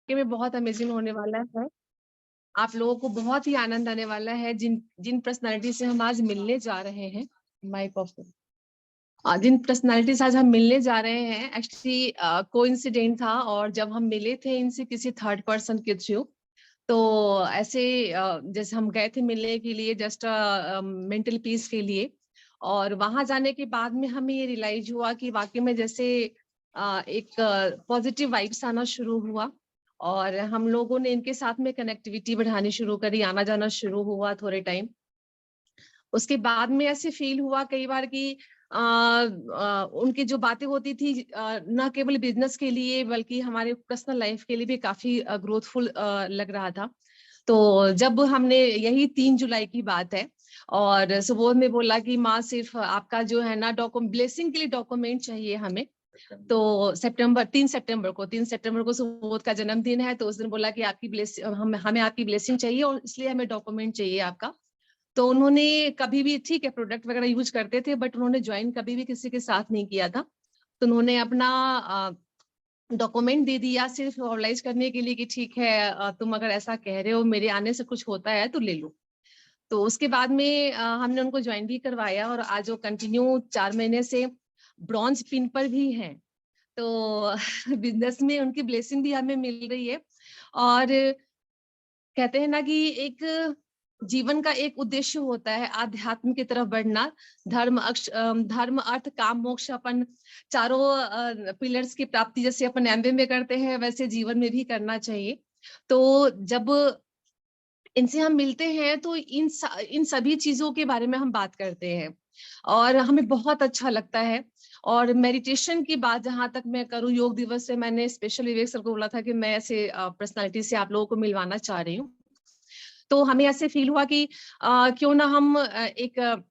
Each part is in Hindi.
वाकई में बहुत अमेजिंग होने वाला है। आप लोगों को बहुत ही आनंद आने वाला है। जिन जिन पर्सनालिटी से हम आज मिलने जा रहे हैं, माइक ऑफ, जिन पर्सनालिटी से आज हम मिलने जा रहे हैं, एक्चुअली कोइंसिडेंट था। और जब हम मिले थे इनसे किसी थर्ड पर्सन के थ्रू, तो ऐसे जैसे हम गए थे मिलने के लिए जस्ट मेंटल पीस के लिए। और वहां जाने के बाद में हमें ये रियलाइज हुआ कि वाकई में जैसे एक पॉजिटिव वाइब्स आना शुरू हुआ, और हम लोगों ने इनके साथ में कनेक्टिविटी बढ़ानी शुरू करी, आना जाना शुरू हुआ थोड़े टाइम। उसके बाद में ऐसे फील हुआ कई बार कि उनकी जो बातें होती थी न केवल बिजनेस के लिए बल्कि हमारे पर्सनल लाइफ के लिए भी काफी ग्रोथफुल लग रहा था। तो जब हमने, यही 3 जुलाई की बात है, और सुबोध ने बोला कि माँ सिर्फ आपका जो है ना ब्लेसिंग के लिए डॉक्यूमेंट चाहिए हमें। तो 3 सितंबर को सुबोध का जन्मदिन है, तो उस दिन बोला कि आपकी हमें आपकी ब्लेसिंग चाहिए और इसलिए हमें डॉक्यूमेंट चाहिए आपका। तो उन्होंने कभी भी, ठीक है, प्रोडक्ट वगैरह यूज करते थे, बट उन्होंने ज्वाइन कभी भी किसी के साथ नहीं किया था। तो उन्होंने अपना डॉक्यूमेंट दे दिया सिर्फ ऑर्गेनाइज करने के लिए कि ठीक है, तुम अगर ऐसा कह रहे हो, मेरे आने से कुछ होता है तो ले लो। तो उसके बाद में हमने उनको ज्वाइन भी करवाया, और आज वो कंटिन्यू 4 महीने से ब्रॉन्ज पिन पर भी हैं। तो बिजनेस में उनकी ब्लेसिंग भी हमें मिल रही है। और कहते हैं ना कि एक जीवन का एक उद्देश्य होता है आध्यात्म की तरफ बढ़ना। धर्म अर्थ काम मोक्ष, अपन चारों पिलर्स की प्राप्ति जैसे अपन एमबीए में करते हैं वैसे जीवन में भी करना चाहिए। तो जब इनसे हम मिलते हैं तो इन सभी चीजों के बारे में हम बात करते हैं और हमें बहुत अच्छा लगता है। और मेडिटेशन की बात जहां तक मैं करूं, योग दिवस से मैंने स्पेशल विवेक सर को बोला था कि मैं ऐसे पर्सनालिटी से आप लोगों को मिलवाना चाह रही हूँ। तो हमें ऐसे फील हुआ कि क्यों ना हम एक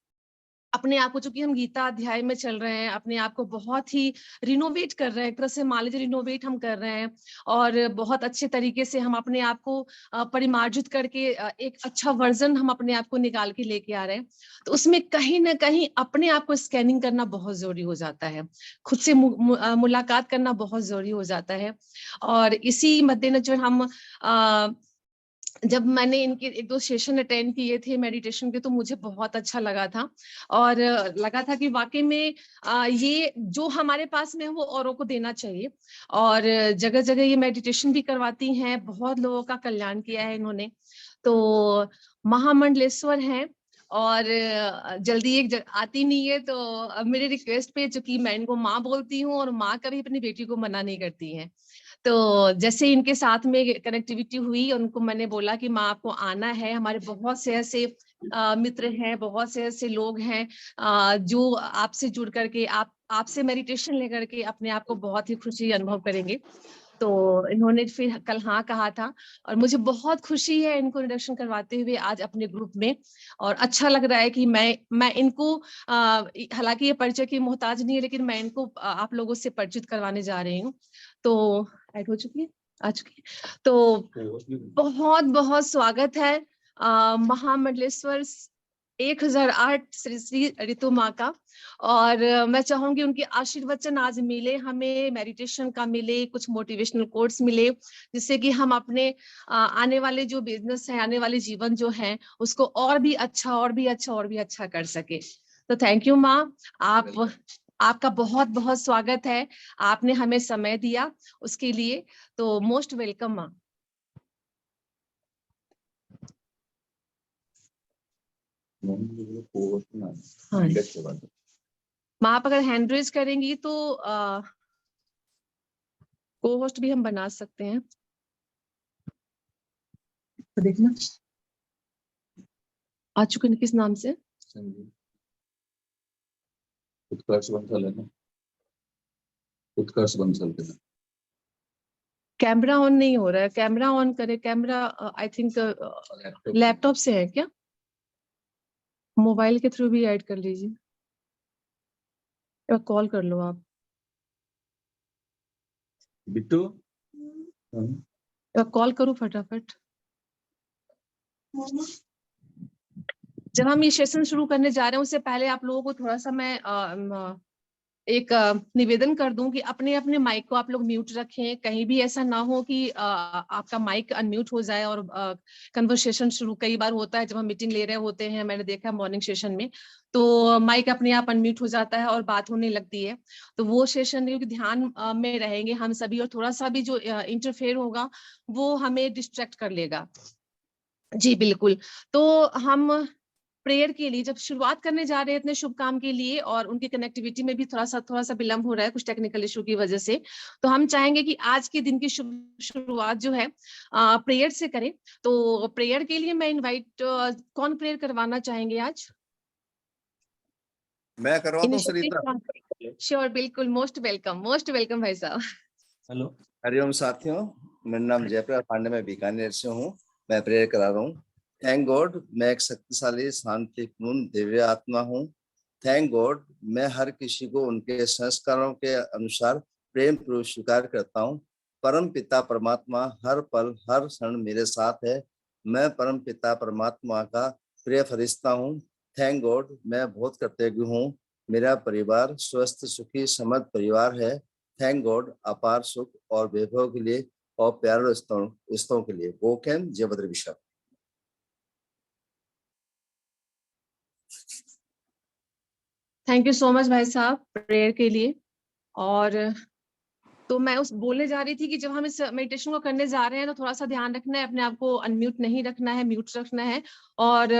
अपने आप को, चूंकि हम गीता अध्याय में चल रहे हैं, अपने आप को बहुत ही रिनोवेट कर रहे हैं, एक तरह से मान लीजिए रिनोवेट हम कर रहे हैं, और बहुत अच्छे तरीके से हम अपने आप को परिमार्जित करके एक अच्छा वर्जन हम अपने आप को निकाल के लेके आ रहे हैं। तो उसमें कहीं ना कहीं अपने आप को स्कैनिंग करना बहुत जरूरी हो जाता है, खुद से मुलाकात करना बहुत जरूरी हो जाता है। और इसी मद्देनजर हम जब मैंने इनके 1-2 सेशन अटेंड किए थे मेडिटेशन के, तो मुझे बहुत अच्छा लगा था। और लगा था कि वाकई में ये जो हमारे पास में है वो औरों को देना चाहिए। और जगह जगह ये मेडिटेशन भी करवाती हैं, बहुत लोगों का कल्याण किया है इन्होंने। तो महामंडलेश्वर हैं, और जल्दी आती नहीं है, तो अब मेरे रिक्वेस्ट पे, चूंकि मैं इनको माँ बोलती हूँ और माँ कभी अपनी बेटी को मना नहीं करती हैं, तो जैसे इनके साथ में कनेक्टिविटी हुई, उनको मैंने बोला कि माँ आपको आना है। हमारे बहुत से ऐसे मित्र हैं, बहुत से ऐसे लोग हैं जो आपसे जुड़ करके आपसे मेडिटेशन लेकर के अपने आप को बहुत ही खुशी अनुभव करेंगे। तो इन्होंने फिर कल हाँ कहा था, और मुझे बहुत खुशी है इनको इंट्रोडक्शन करवाते हुए आज अपने ग्रुप में। और अच्छा लग रहा है कि मैं इनको हालांकि ये परिचय की मोहताज नहीं है, लेकिन मैं इनको आप लोगों से परिचित करवाने जा रही हूँ। तो ऐड हो चुकी है, आ चुकी है। तो बहुत बहुत स्वागत है महामंडलेश्वर 1008 श्री श्री ऋतु माँ का। और मैं चाहूंगी उनके आशीर्वचन आज मिले, हमें मेडिटेशन का मिले, कुछ मोटिवेशनल कोट्स मिले, जिससे कि हम अपने आने वाले जो बिजनेस है, आने वाले जीवन जो है, उसको और भी अच्छा और भी अच्छा और भी अच्छा कर सके। तो थैंक यू माँ, आपका बहुत बहुत स्वागत है। आपने हमें समय दिया उसके लिए, तो मोस्ट वेलकम माँ। हाँ, माँ आप अगर हैंड रेज करेंगी तो को होस्ट भी हम बना सकते हैं। तो देखना आ चुके हैं किस नाम से? उत्कर्ष बंसल है ना, उत्कर्ष बंसल के ना। कैमरा ऑन नहीं हो रहा है, कैमरा ऑन करे। कैमरा आई थिंक लैपटॉप से है क्या? मोबाइल के थ्रू भी ऐड कर लीजिए, या कॉल कर लो आप। बिट्टू या कॉल करो फटाफट। जब हम ये सेशन शुरू करने जा रहे हैं उससे पहले आप लोगों को थोड़ा सा मैं एक निवेदन कर दूं कि अपने अपने माइक को आप लोग म्यूट रखें, कहीं भी ऐसा ना हो कि आपका माइक अनम्यूट हो जाए और कन्वर्सेशन शुरू कई बार होता है जब हम मीटिंग ले रहे होते हैं, मैंने देखा मॉर्निंग सेशन में, तो माइक अपने आप अनम्यूट हो जाता है और बात होने लगती है। तो वो सेशन क्योंकि ध्यान में रहेंगे हम सभी, और थोड़ा सा भी जो इंटरफेयर होगा वो हमें डिस्ट्रैक्ट कर लेगा। जी बिल्कुल। तो हम प्रेयर के लिए जब शुरुआत करने जा रहे हैं इतने शुभ काम के लिए, और उनकी कनेक्टिविटी में भी थोड़ा सा विलंब हो रहा है कुछ टेक्निकल इशू की वजह से, तो हम चाहेंगे कि आज के दिन की शुरुआत जो है प्रेयर से करें। तो प्रेयर के लिए मैं इनवाइट, कौन प्रेयर करवाना चाहेंगे आज? मैं करवाता हूँ सरिता। श्योर, बिल्कुल, मोस्ट वेलकम भाई साहब। हेलो, हरिओम साथियों, मेरा नाम जयप्रकाश पांडे, मैं बीकानेर से हूँ। मैं प्रेयर करा रहा हूँ। थैंक गॉड, मैं एक शक्तिशाली शांतिपूर्ण दिव्य आत्मा हूँ। थैंक गॉड, मैं हर किसी को उनके संस्कारों के अनुसार प्रेम पूर्वक स्वीकार करता हूँ। परम पिता परमात्मा हर पल हर क्षण मेरे साथ है। मैं परम पिता परमात्मा का प्रिय फरिश्ता हूँ। थैंक गॉड, मैं बहुत कृतज्ञ हूँ। मेरा परिवार स्वस्थ सुखी समृद्ध परिवार है। थैंक गॉड, अपार सुख और वैभव के लिए और प्यार रिश्तों के लिए। वोकेम जयभद्र विशाल। थैंक यू सो मच भाई साहब प्रेयर के लिए। और तो मैं उस बोलने जा रही थी कि जब हम इस मेडिटेशन को करने जा रहे हैं तो थोड़ा सा ध्यान रखना है, अपने आप को अनम्यूट नहीं रखना है, म्यूट रखना है। और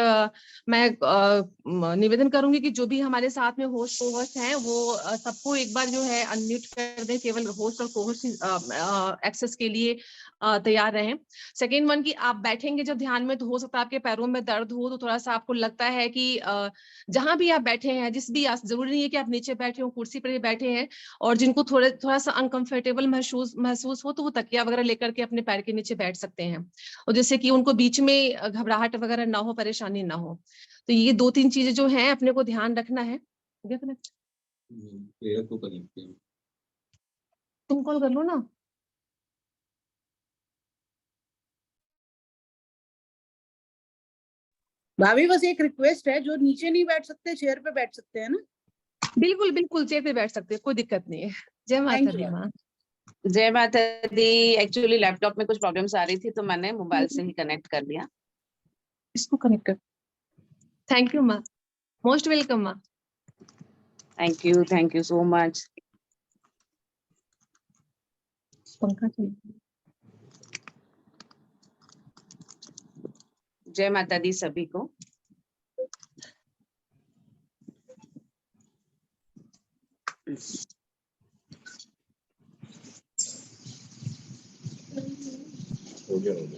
मैं निवेदन करूंगी कि जो भी हमारे साथ में होस्ट को होस्ट हैं वो सबको एक बार जो है अनम्यूट कर दें, केवल होस्ट और कोहोस्ट एक्सेस के लिए तैयार रहें। सेकेंड वन, कि आप बैठेंगे जब ध्यान में, तो हो सकता है आपके पैरों में दर्द हो, तो थोड़ा सा आपको लगता है कि जहां भी आप बैठे हैं, जिस भी जरूरी नहीं है कि आप नीचे बैठे हो, कुर्सी पर ही बैठे हैं, और जिनको थोड़ा सा अनकंफर्टेबल महसूस हो, तो वो तकिया वगैरह लेकर के अपने पैर के नीचे बैठ सकते हैं, और जैसे कि उनको बीच में घबराहट वगैरह ना हो, परेशानी ना हो। तो ये 2-3 चीजें जो हैं अपने को ध्यान रखना है। प्रेयर को कनेक्ट करें। तुम कॉल कर लो ना। भाभी बस एक रिक्वेस्ट है, जो नीचे नहीं बैठ सकते चेयर पे बैठ सकते हैं ना? बिल्कुल बिल्कुल, चेयर पे बैठ सकते हैं, कोई दिक्कत नहीं है। जय माता दी माँ। जय माता दी। एक्चुअली लैपटॉप में कुछ प्रॉब्लम्स आ रही थी तो मैंने मोबाइल से ही कनेक्ट कर लिया। इसको कनेक्ट कर। थैंक यू माँ, मोस्ट वेलकम माँ। Thank you so much. पंखा चल। जय माता दी सभी को।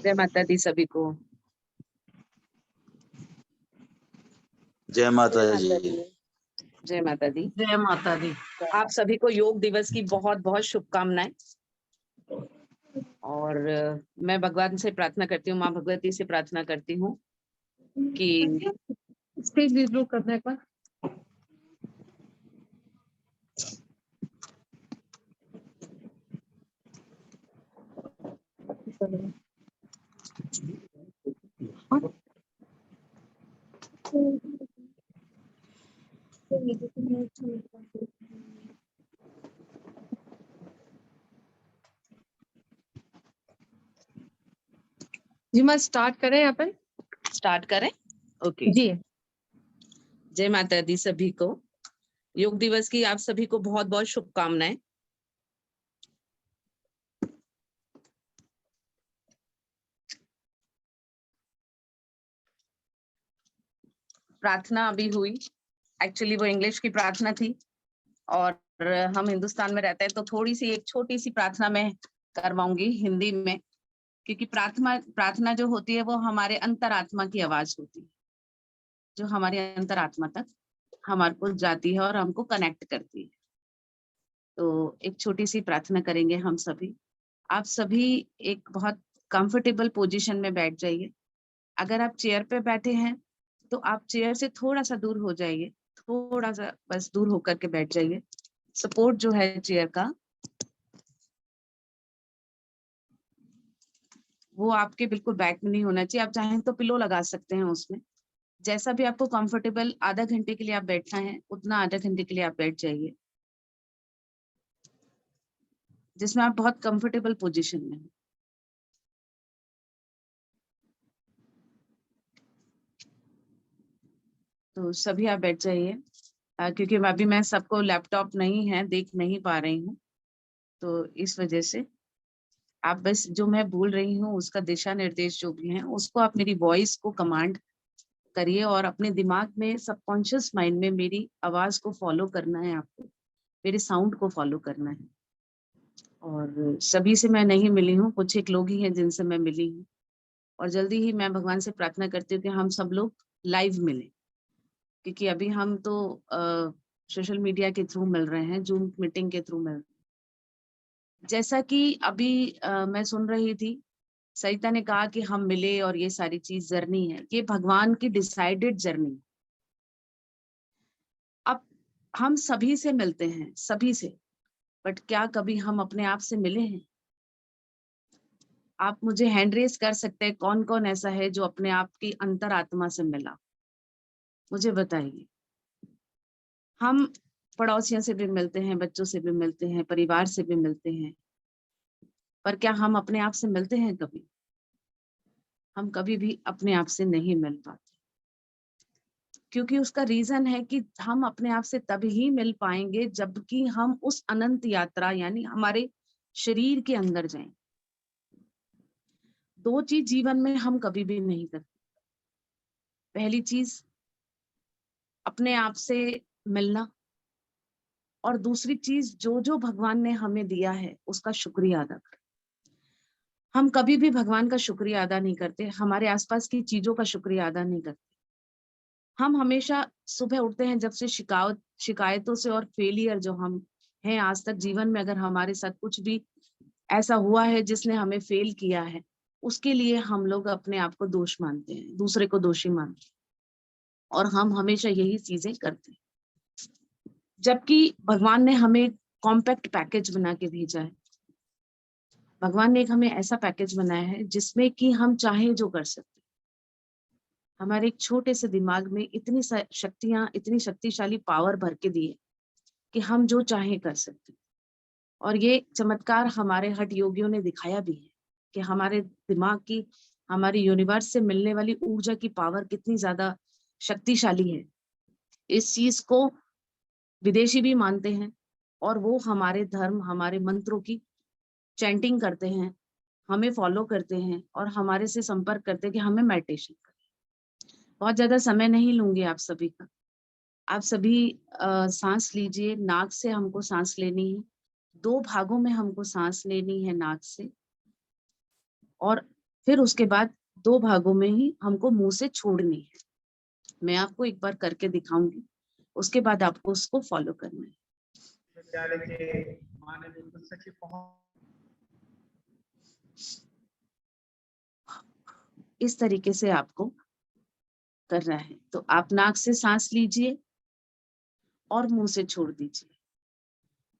जय माता दी सभी को। जय माता जी। जय माता दी। जय माता दी। आप सभी को योग दिवस की बहुत बहुत शुभकामनाएं। और मैं भगवान से प्रार्थना करती हूँ, माँ भगवती से प्रार्थना करती हूँ कि स्पेस विजिट करना है एक बार। जी मैं स्टार्ट करें यहाँ पर? स्टार्ट करें। ओके जी। जय माता दी सभी को। योग दिवस की आप सभी को बहुत बहुत शुभकामनाएं। प्रार्थना अभी हुई, एक्चुअली वो इंग्लिश की प्रार्थना थी, और हम हिंदुस्तान में रहते हैं तो थोड़ी सी एक छोटी सी प्रार्थना मैं करवाऊंगी हिंदी में, क्योंकि प्रार्थना जो होती है वो हमारे अंतरात्मा की आवाज होती है, जो हमारे अंतरात्मा तक हमारे को जाती है और हमको कनेक्ट करती है। तो एक छोटी सी प्रार्थना करेंगे हम सभी। आप सभी एक बहुत कंफर्टेबल पोजीशन में बैठ जाइए। अगर आप चेयर पे बैठे हैं तो आप चेयर से थोड़ा सा दूर हो जाइए, थोड़ा सा बस दूर होकर के बैठ जाइए। सपोर्ट जो है चेयर का वो आपके बिल्कुल बैक में नहीं होना चाहिए। आप चाहें तो पिलो लगा सकते हैं उसमें, जैसा भी आपको कंफर्टेबल। आधा घंटे के लिए आप बैठना है, उतना आधा घंटे के लिए आप बैठ जाइए। जिसमें आप बहुत कंफर्टेबल पोजीशन में हैं। तो सभी आप बैठ जाइए, क्योंकि अभी मैं सबको लैपटॉप नहीं है, देख नहीं पा रही हूँ, तो इस वजह से आप बस जो मैं बोल रही हूँ उसका दिशा निर्देश जो भी है उसको आप मेरी वॉइस को कमांड करिए और अपने दिमाग में सबकॉन्शियस माइंड में मेरी आवाज को फॉलो करना है, आपको मेरे साउंड को फॉलो करना है। और सभी से मैं नहीं मिली हूँ, कुछ एक लोग ही हैं जिनसे मैं मिली हूँ, और जल्दी ही मैं भगवान से प्रार्थना करती हूँ कि हम सब लोग लाइव मिलें, क्योंकि अभी हम तो सोशल मीडिया के थ्रू मिल रहे हैं, जूम मीटिंग के थ्रू मिल रहे हैं। जैसा कि अभी मैं सुन रही थी, सरिता ने कहा कि हम मिले और ये सारी चीज जर्नी है, ये भगवान की डिसाइडेड जर्नी। अब हम सभी से मिलते हैं, सभी से, बट क्या कभी हम अपने आप से मिले हैं? आप मुझे हैंड रेज कर सकते हैं, कौन कौन ऐसा है जो अपने आप की अंतरात्मा से मिला, मुझे बताइए। हम पड़ोसियों से भी मिलते हैं, बच्चों से भी मिलते हैं, परिवार से भी मिलते हैं, पर क्या हम अपने आप से मिलते हैं कभी? हम कभी भी अपने आप से नहीं मिल पाते, क्योंकि उसका रीजन है कि हम अपने आप से तब ही मिल पाएंगे जबकि हम उस अनंत यात्रा यानी हमारे शरीर के अंदर जाएं। दो चीज जीवन में हम कभी भी नहीं करते। पहली चीज अपने आप से मिलना, और दूसरी चीज जो जो भगवान ने हमें दिया है उसका शुक्रिया अदा करना। हम कभी भी भगवान का शुक्रिया अदा नहीं करते, हमारे आसपास की चीजों का शुक्रिया अदा नहीं करते। हम हमेशा सुबह उठते हैं जब से शिकायतों से और फेलियर जो हम हैं आज तक जीवन में, अगर हमारे साथ कुछ भी ऐसा हुआ है जिसने हमें फेल किया है, उसके लिए हम लोग अपने आप को दोष मानते हैं, दूसरे को दोषी मानते हैं, और हम हमेशा यही चीजें करते हैं। जबकि भगवान ने हमें कॉम्पैक्ट पैकेज बना के भेजा है। भगवान ने एक हमें ऐसा पैकेज बनाया है जिसमें कि हम चाहे जो कर सकते। हमारे एक छोटे से दिमाग में इतनी शक्तियां, इतनी शक्तिशाली पावर भर के दी है कि हम जो चाहे कर सकते। और ये चमत्कार हमारे हठ योगियों ने दिखाया भी है कि हमारे दिमाग की, हमारी यूनिवर्स से मिलने वाली ऊर्जा की पावर कितनी ज्यादा शक्तिशाली है। इस चीज को विदेशी भी मानते हैं, और वो हमारे धर्म, हमारे मंत्रों की चैंटिंग करते हैं, हमें फॉलो करते हैं और हमारे से संपर्क करते हैं कि हमें मेडिटेशन करें। बहुत ज्यादा समय नहीं लूंगी आप सभी का। आप सभी सांस लीजिए, नाक से हमको सांस लेनी है, 2 भागों में हमको सांस लेनी है नाक से, और फिर उसके बाद 2 भागों में ही हमको मुंह से छोड़नी है। मैं आपको एक बार करके दिखाऊंगी, उसके बाद आपको उसको फॉलो करना है। इस तरीके से आपको करना है। तो आप नाक से सांस लीजिए और मुंह से छोड़ दीजिए।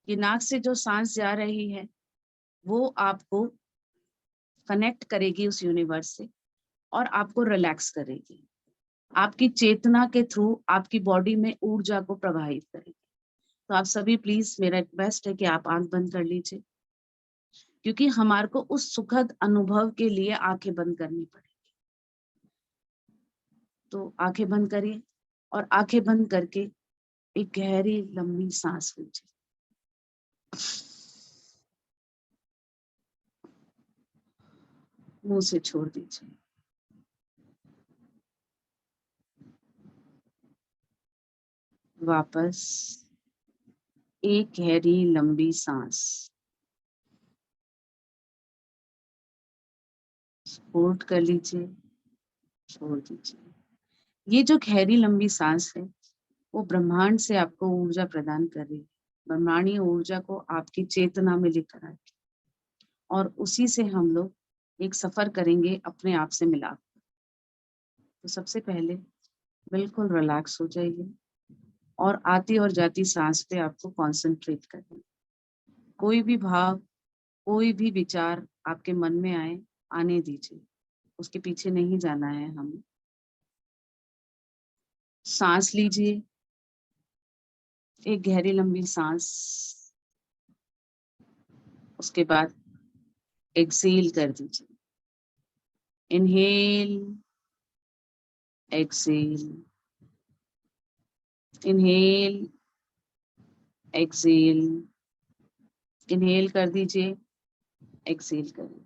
ये नाक से जो सांस जा रही है वो आपको कनेक्ट करेगी उस यूनिवर्स से और आपको रिलैक्स करेगी, आपकी चेतना के थ्रू आपकी बॉडी में ऊर्जा को प्रवाहित करेगी। तो आप सभी प्लीज, मेरा रिक्वेस्ट है कि आप आंख बंद कर लीजिए, क्योंकि हमारे को उस सुखद अनुभव के लिए आंखें बंद करनी पड़ेगी। तो आंखें बंद करिए और आंखें बंद करके एक गहरी लंबी सांस लीजिए। मुंह से छोड़ दीजिए। वापस एक गहरी लंबी सांस। होल्ड कर लीजिए, छोड़ दीजिए। ये जो गहरी लंबी सांस है वो ब्रह्मांड से आपको ऊर्जा प्रदान कर रही है। ब्रह्मांडीय ऊर्जा को आपकी चेतना में लेकर आएगी और उसी से हम लोग एक सफर करेंगे अपने आप से मिला। तो सबसे पहले बिल्कुल रिलैक्स हो जाइए और आती और जाती सांस पे आपको कंसंट्रेट करना है। कोई भी भाव, कोई भी विचार आपके मन में आए, आने दीजिए, उसके पीछे नहीं जाना है हमें। सांस लीजिए, एक गहरी लंबी सांस। उसके बाद एक्सेल कर दीजिए। Inhale, exhale, inhale, exhale, inhale कर दीजिए, एक्सेल करिए।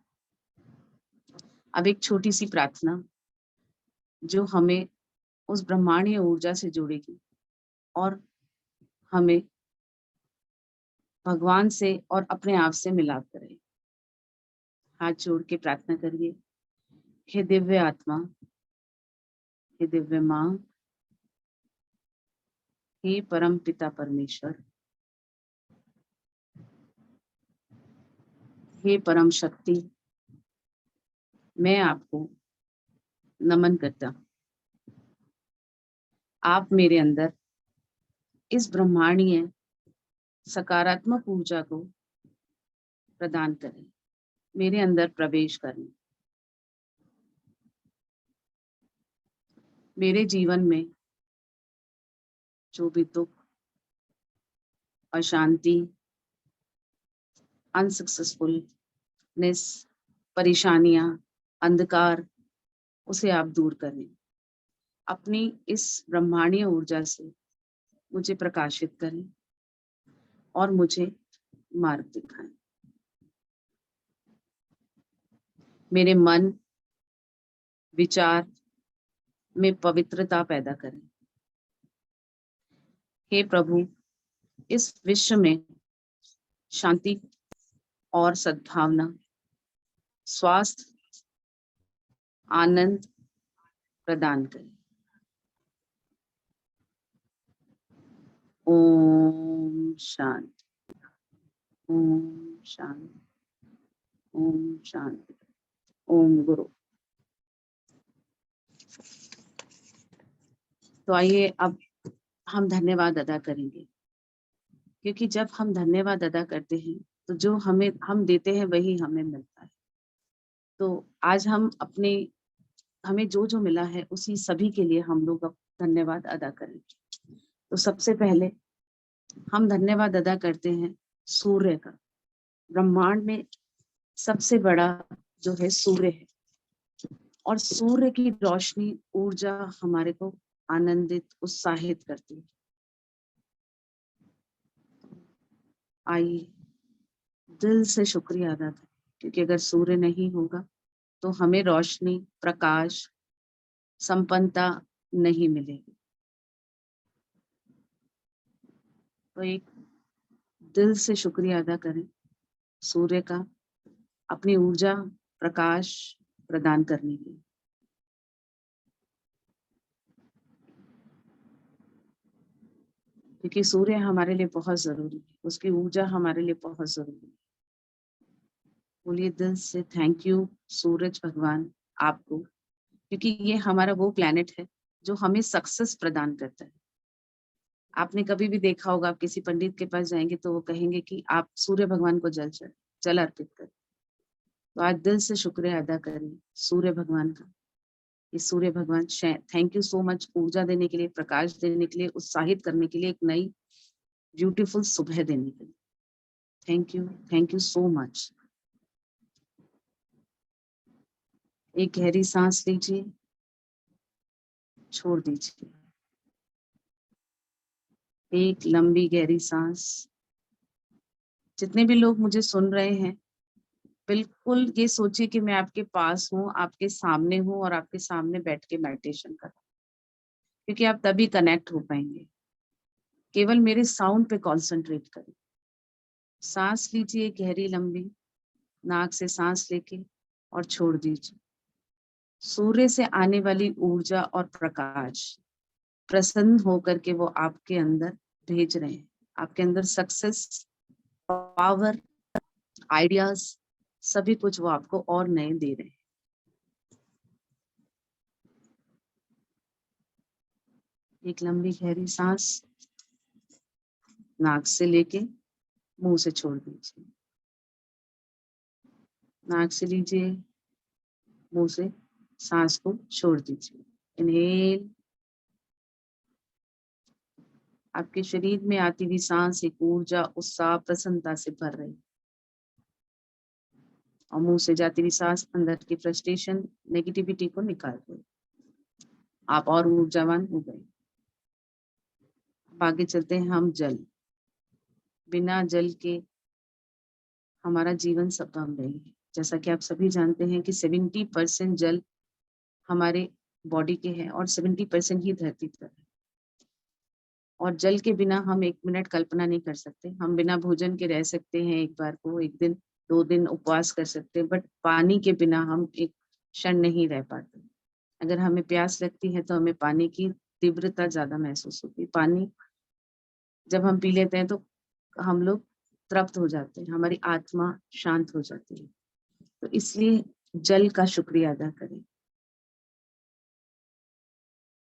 अब एक छोटी सी प्रार्थना जो हमें उस ब्रह्मांडीय ऊर्जा से जोड़ेगी और हमें भगवान से और अपने आप से मिलाप करेगी। हाथ जोड़ के प्रार्थना करिए। हे दिव्य आत्मा, हे दिव्य माँ, हे परम पिता परमेश्वर, हे परम शक्ति, मैं आपको नमन करता हूँ। आप मेरे अंदर इस ब्रह्मांडीय सकारात्मक ऊर्जा को प्रदान करें, मेरे अंदर प्रवेश करें। मेरे जीवन में जो भी दुख, अशांति, अनसक्सेसफुलनेस, परेशानियां, अंधकार, उसे आप दूर करें। अपनी इस ब्रह्मांडीय ऊर्जा से मुझे प्रकाशित करें और मुझे मार्ग दिखाएं। मेरे मन, विचार में पवित्रता पैदा करें। हे प्रभु, इस विश्व में शांति और सद्भावना, स्वास्थ्य, आनंद प्रदान करें। ओम शांति, ओम शांति, ओम शांति, ओम गुरु। तो आइए अब हम धन्यवाद अदा करेंगे, क्योंकि जब हम धन्यवाद अदा करते हैं तो जो हम देते हैं वही हमें मिलता है। तो आज हमें जो जो मिला है उसी सभी के लिए हम लोग अब धन्यवाद अदा करेंगे। तो सबसे पहले हम धन्यवाद अदा करते हैं सूर्य का। ब्रह्मांड में सबसे बड़ा जो है सूर्य है, और सूर्य की रोशनी, ऊर्जा हमारे को आनंदित, उत्साहित करती है। आइए दिल से शुक्रिया अदा करें, क्योंकि अगर सूर्य नहीं होगा तो हमें रोशनी, प्रकाश, संपन्नता नहीं मिलेगी। तो एक दिल से शुक्रिया अदा करें सूर्य का, अपनी ऊर्जा, प्रकाश प्रदान करने के लिए। क्योंकि सूर्य हमारे लिए बहुत जरूरी है, उसकी ऊर्जा हमारे लिए बहुत जरूरी है। बोलिए दिल से थैंक यू सूरज भगवान आपको, क्योंकि ये हमारा वो प्लेनेट है जो हमें सक्सेस प्रदान करता है। आपने कभी भी देखा होगा, आप किसी पंडित के पास जाएंगे तो वो कहेंगे कि आप सूर्य भगवान को जल अर्पित करें। तो आज दिल से शुक्रिया अदा करें सूर्य भगवान का। इस सूर्य भगवान थैंक यू सो मच, ऊर्जा देने के लिए, प्रकाश देने के लिए, उत्साहित करने के लिए, एक नई ब्यूटीफुल सुबह देने के लिए। Thank you so much. एक गहरी सांस लीजिए, छोड़ दीजिए। एक लंबी गहरी सांस। जितने भी लोग मुझे सुन रहे हैं, बिल्कुल ये सोचिए कि मैं आपके पास हूँ, आपके सामने हूँ और आपके सामने बैठ के मेडिटेशन कर रहा हूँ, क्योंकि आप तभी कनेक्ट हो पाएंगे। केवल मेरे साउंड पे कॉन्सेंट्रेट करें। सांस लीजिए गहरी लंबी, नाक से सांस लेके और छोड़ दीजिए। सूर्य से आने वाली ऊर्जा और प्रकाश प्रसन्न होकर के वो आपके अंदर भेज रहे हैं। आपके अंदर सक्सेस, पावर, आइडियाज, सभी कुछ वो आपको और नए दे रहे हैं। एक लंबी गहरी सांस नाक से लेके मुंह से छोड़ दीजिए। नाक से लीजिए, मुंह से सांस को छोड़ दीजिए। इनहेल। आपके शरीर में आती हुई सांस एक ऊर्जा, उत्साह, प्रसन्नता से भर रही। और मुंह से जाती हुई सांस अंदर की फ्रस्ट्रेशन, नेगेटिविटी को निकाल दो। आप और ऊर्जावान हो गए। अब आगे चलते हैं हम जल। बिना जल के हमारा जीवन संभव नहीं है। जैसा कि आप सभी जानते हैं कि 70% जल हमारे बॉडी के हैं और 70% ही धरती पर है। और जल के बिना हम 1 मिनट कल्पना नहीं कर सकते। हम बिना भोजन के रह सकते हैं, एक बार को 1 दिन 2 दिन उपवास कर सकते हैं, बट पानी के बिना हम एक क्षण नहीं रह पाते। अगर हमें प्यास लगती है तो हमें पानी की तीव्रता ज्यादा महसूस होती है। पानी जब हम पी लेते हैं तो हम लोग तृप्त हो जाते हैं, हमारी आत्मा शांत हो जाती है। तो इसलिए जल का शुक्रिया अदा करें,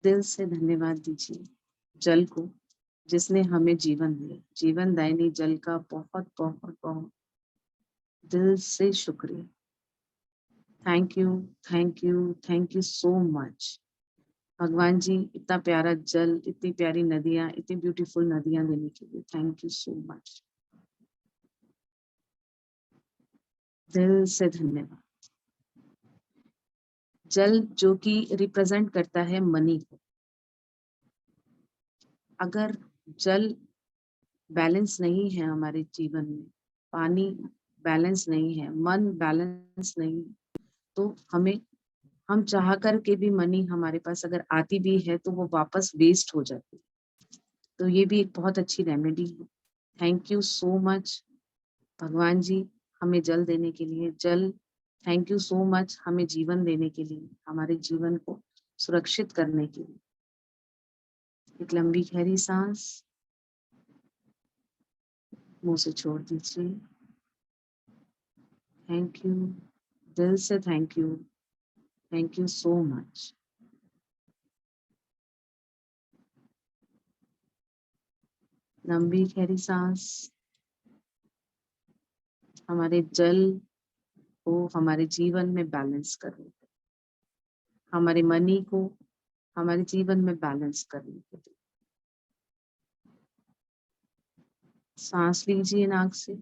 दिल से धन्यवाद दीजिए जल को, जिसने हमें जीवन दिया। जीवन दायिनी जल का बहुत बहुत बहुत दिल से शुक्रिया। Thank you, thank you, thank you so much भगवान जी, इतना प्यारा जल, इतनी प्यारी नदियां, इतनी ब्यूटीफुल नदियां देने के लिए थैंक यू सो मच। दिल से धन्यवाद। जल जो कि रिप्रेजेंट करता है मनी को। अगर जल बैलेंस नहीं है हमारे जीवन में, पानी बैलेंस नहीं है, मन बैलेंस नहीं है, तो हम चाह कर के भी मनी हमारे पास अगर आती भी है तो वो वापस वेस्ट हो जाती है। तो ये भी एक बहुत अच्छी रेमेडी है। थैंक यू सो मच भगवान जी, हमें जल देने के लिए। जल, थैंक यू सो मच हमें जीवन देने के लिए, हमारे जीवन को सुरक्षित करने के लिए। एक लंबी गहरी सांस मुंह से छोड़ दीजिए। थैंक यू, दिल से थैंक यू सो मच। लंबी गहरी सांस हमारे जल को हमारे जीवन में बैलेंस करने, हमारे मनी को हमारे जीवन में बैलेंस करने के लिए। सांस लीजिए नाक से,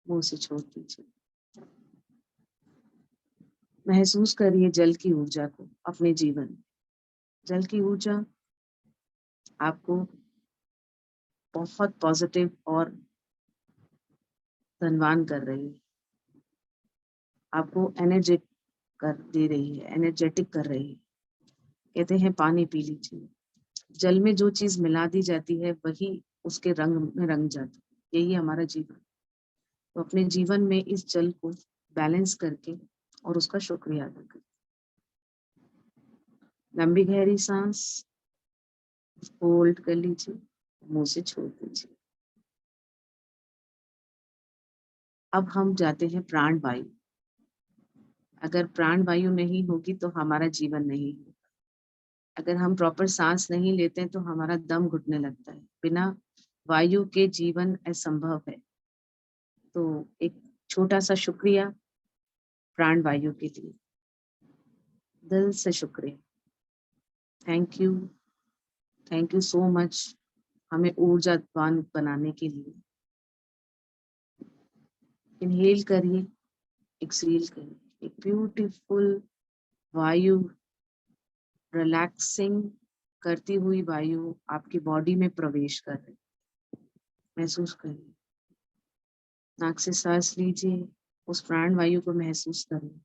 मुंह से छोड़ दीजिए। महसूस करिए जल की ऊर्जा को अपने जीवन में। जल की ऊर्जा आपको बहुत पॉजिटिव और धनवान कर रही है, आपको एनर्जेटिक कर दे रही है, एनर्जेटिक कर रही है। कहते हैं पानी पी लीजिए। जल में जो चीज मिला दी जाती है वही उसके रंग में रंग जाती है। यही हमारा जीवन। तो अपने जीवन में इस जल को बैलेंस करके और उसका शुक्रिया अदा करें। लंबी गहरी सांस होल्ड कर लीजिए, मुंह से छोड़ दीजिए। अब हम जाते हैं प्राण वायु। अगर प्राण वायु नहीं होगी तो हमारा जीवन नहीं होगा। अगर हम प्रॉपर सांस नहीं लेते हैं तो हमारा दम घुटने लगता है। बिना वायु के जीवन असंभव है। तो एक छोटा सा शुक्रिया प्राण वायु के लिए, दिल से शुक्रिया। थैंक यू सो मच हमें ऊर्जावान बनाने के लिए। इनहेल करिए, एक्सहेल करिए। एक ब्यूटीफुल वायु, रिलैक्सिंग करती हुई वायु आपकी बॉडी में प्रवेश कर रही है। महसूस करिए। नाक से सांस लीजिए, उस प्राण वायु को महसूस करिए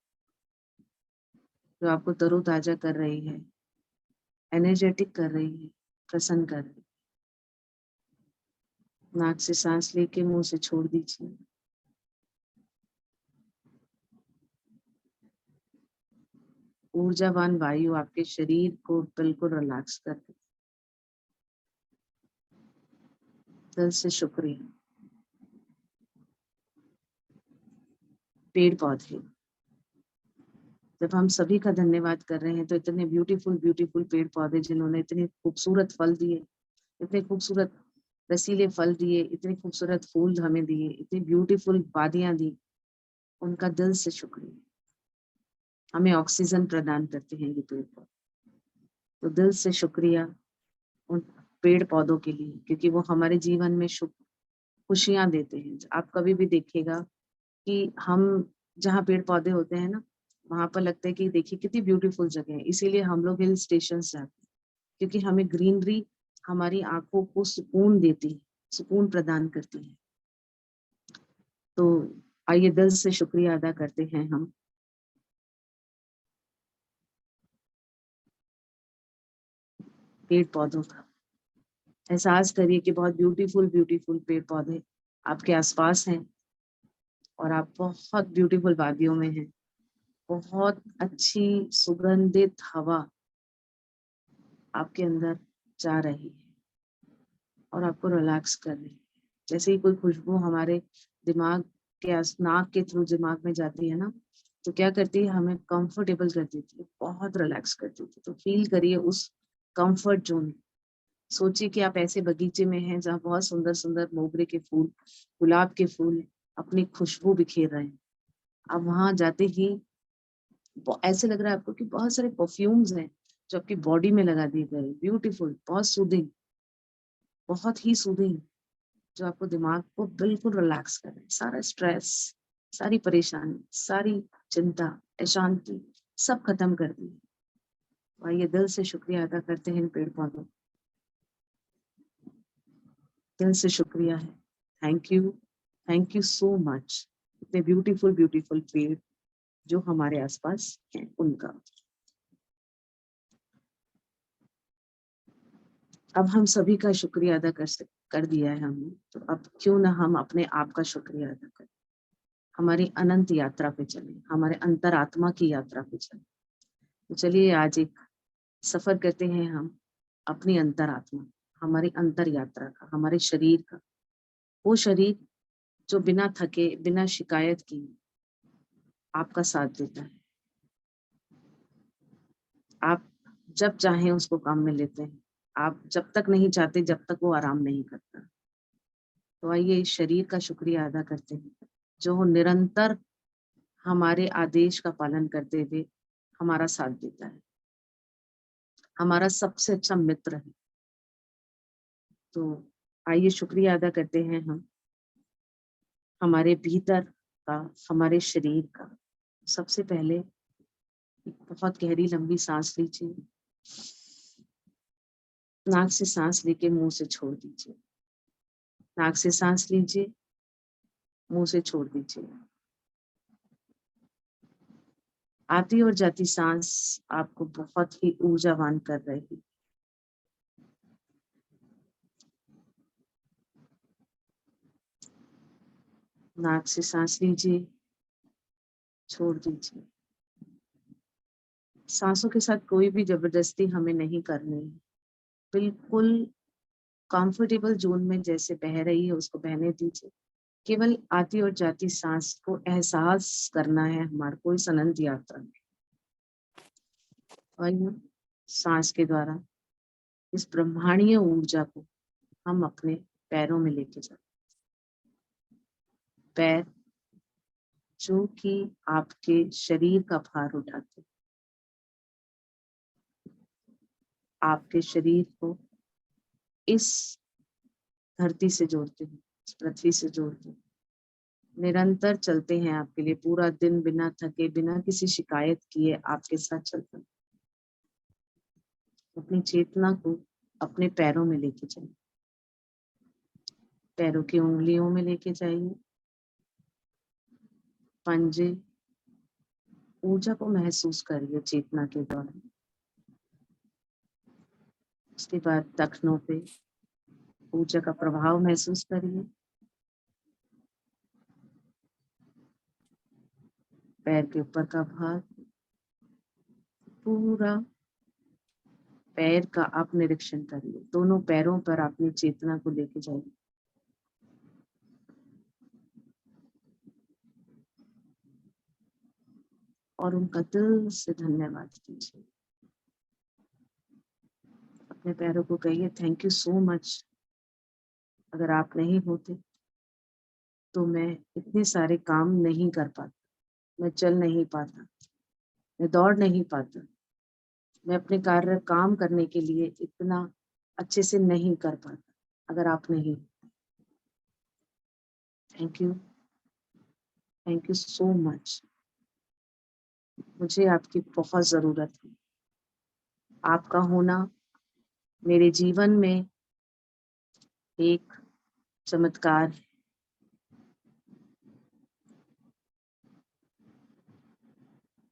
जो आपको तरोताजा कर रही है, एनर्जेटिक कर रही है, प्रसन्न कर रही है। नाक से सांस लेके मुंह से छोड़ दीजिए। ऊर्जावान वायु आपके शरीर को बिल्कुल रिलैक्स कर दे। दिल से शुक्रिया। पेड़ पौधे, जब हम सभी का धन्यवाद कर रहे हैं तो इतने ब्यूटीफुल पेड़ पौधे जिन्होंने इतने खूबसूरत फल दिए, इतने खूबसूरत रसीले फल दिए, इतने खूबसूरत फूल हमें दिए, इतनी ब्यूटीफुल वादियां दी, उनका दिल से शुक्रिया। हमें ऑक्सीजन प्रदान करते हैं ये पेड़ पौधे। तो दिल से शुक्रिया उन पेड़ पौधों के लिए, क्योंकि वो हमारे जीवन में खुशियां देते हैं। आप कभी भी देखिएगा कि हम जहाँ पेड़ पौधे होते हैं ना, वहां पर लगता है कि देखिए कितनी ब्यूटीफुल जगह है। इसीलिए हम लोग हिल स्टेशन जाते हैं, क्योंकि हमें ग्रीनरी हमारी आंखों को सुकून देती है, सुकून प्रदान करती है। तो आइए दिल से शुक्रिया अदा करते हैं हम पेड़ पौधों का। एहसास करिए कि बहुत ब्यूटीफुल ब्यूटीफुल पेड़ पौधे आपके आसपास हैं और आप बहुत ब्यूटीफुल वादियों में हैं। बहुत अच्छी सुगंधित हवा आपके अंदर जा रही है और आपको रिलैक्स कर रही है। जैसे ही कोई खुशबू हमारे दिमाग के नाक के थ्रू दिमाग में जाती है ना, तो क्या करती है, हमें कंफर्टेबल कर देती है, बहुत रिलैक्स कर देती है। तो फील करिए उस कंफर्ट जोन। सोचिए कि आप ऐसे बगीचे में हैं जहाँ बहुत सुंदर सुंदर मोगरे के फूल, गुलाब के फूल अपनी खुशबू बिखेर रहे हैं। आप वहां जाते ही ऐसे लग रहा है आपको कि बहुत सारे परफ्यूम्स हैं जो आपकी बॉडी में लगा दिए गए, ब्यूटीफुल, बहुत सूदिंग, बहुत ही सूदिंग, जो आपको दिमाग को बिल्कुल रिलैक्स कर रहे हैं। सारा स्ट्रेस, सारी परेशानी, सारी चिंता, अशांति सब खत्म कर दी। आइए दिल से शुक्रिया अदा करते हैं इन पेड़ पौधों, दिल से शुक्रिया है। Thank you so much. इतने ब्यूटीफुल ब्यूटीफुल पेड़ जो हमारे आसपास हैं उनका। अब हम सभी का शुक्रिया अदा कर दिया है हमने, तो अब क्यों ना हम अपने आप का शुक्रिया अदा करें। हमारी अनंत यात्रा पे चले, हमारे अंतरात्मा की यात्रा पे चले। तो चलिए आज एक सफर करते हैं हम अपनी अंतरात्मा, हमारी अंतर यात्रा का, हमारे शरीर का। वो शरीर जो बिना थके, बिना शिकायत की आपका साथ देता है। आप जब चाहें उसको काम में लेते हैं, आप जब तक नहीं चाहते जब तक वो आराम नहीं करता। तो आइए इस शरीर का शुक्रिया अदा करते हैं जो निरंतर हमारे आदेश का पालन करते हुए हमारा साथ देता है, हमारा सबसे अच्छा मित्र है। तो आइए शुक्रिया अदा करते हैं हम हमारे भीतर का, हमारे शरीर का। सबसे पहले एक बहुत गहरी लंबी सांस लीजिए, नाक से सांस लेके मुंह से छोड़ दीजिए, नाक से सांस लीजिए, मुंह से छोड़ दीजिए। आती और जाती सांस आपको बहुत ही ऊर्जावान कर रही। नाक से सांस लीजिए, छोड़ दीजिए। सांसों के साथ कोई भी जबरदस्ती हमें नहीं करनी है। बिल्कुल कंफर्टेबल जोन में जैसे बह रही है उसको बहने दीजिए। केवल आती और जाती सांस को एहसास करना है हमारे को इस अनंत यात्रा में। और सांस के द्वारा इस ब्रह्मांडीय ऊर्जा को हम अपने पैरों में लेके जाते। पैर जो कि आपके शरीर का भार उठाते, आपके शरीर को इस धरती से जोड़ते हैं, इस पृथ्वी से जोड़ते हैं। निरंतर चलते हैं आपके लिए, पूरा दिन बिना थके, बिना किसी शिकायत किए आपके साथ चलते हैं। अपनी चेतना को अपने पैरों में लेके जाइए, पैरों की उंगलियों में लेके जाइए, पंजे, ऊर्जा को महसूस करिए चेतना के द्वारा। उसके बाद टखनों पे ऊर्जा का प्रभाव महसूस करिए, पैर के ऊपर का भाग, पूरा पैर का आप निरीक्षण करिए। दोनों पैरों पर अपनी चेतना को लेके जाइए। और उनका दिल से धन्यवाद कीजिए। अपने पैरों को कहिए थैंक यू सो मच। अगर आप नहीं होते तो मैं इतने सारे काम नहीं कर पाता, मैं चल नहीं पाता, मैं दौड़ नहीं पाता, मैं अपने कार्य काम करने के लिए इतना अच्छे से नहीं कर पाता अगर आप नहीं। Thank you. Thank you so much. मुझे आपकी बहुत जरूरत है। आपका होना मेरे जीवन में एक चमत्कार है।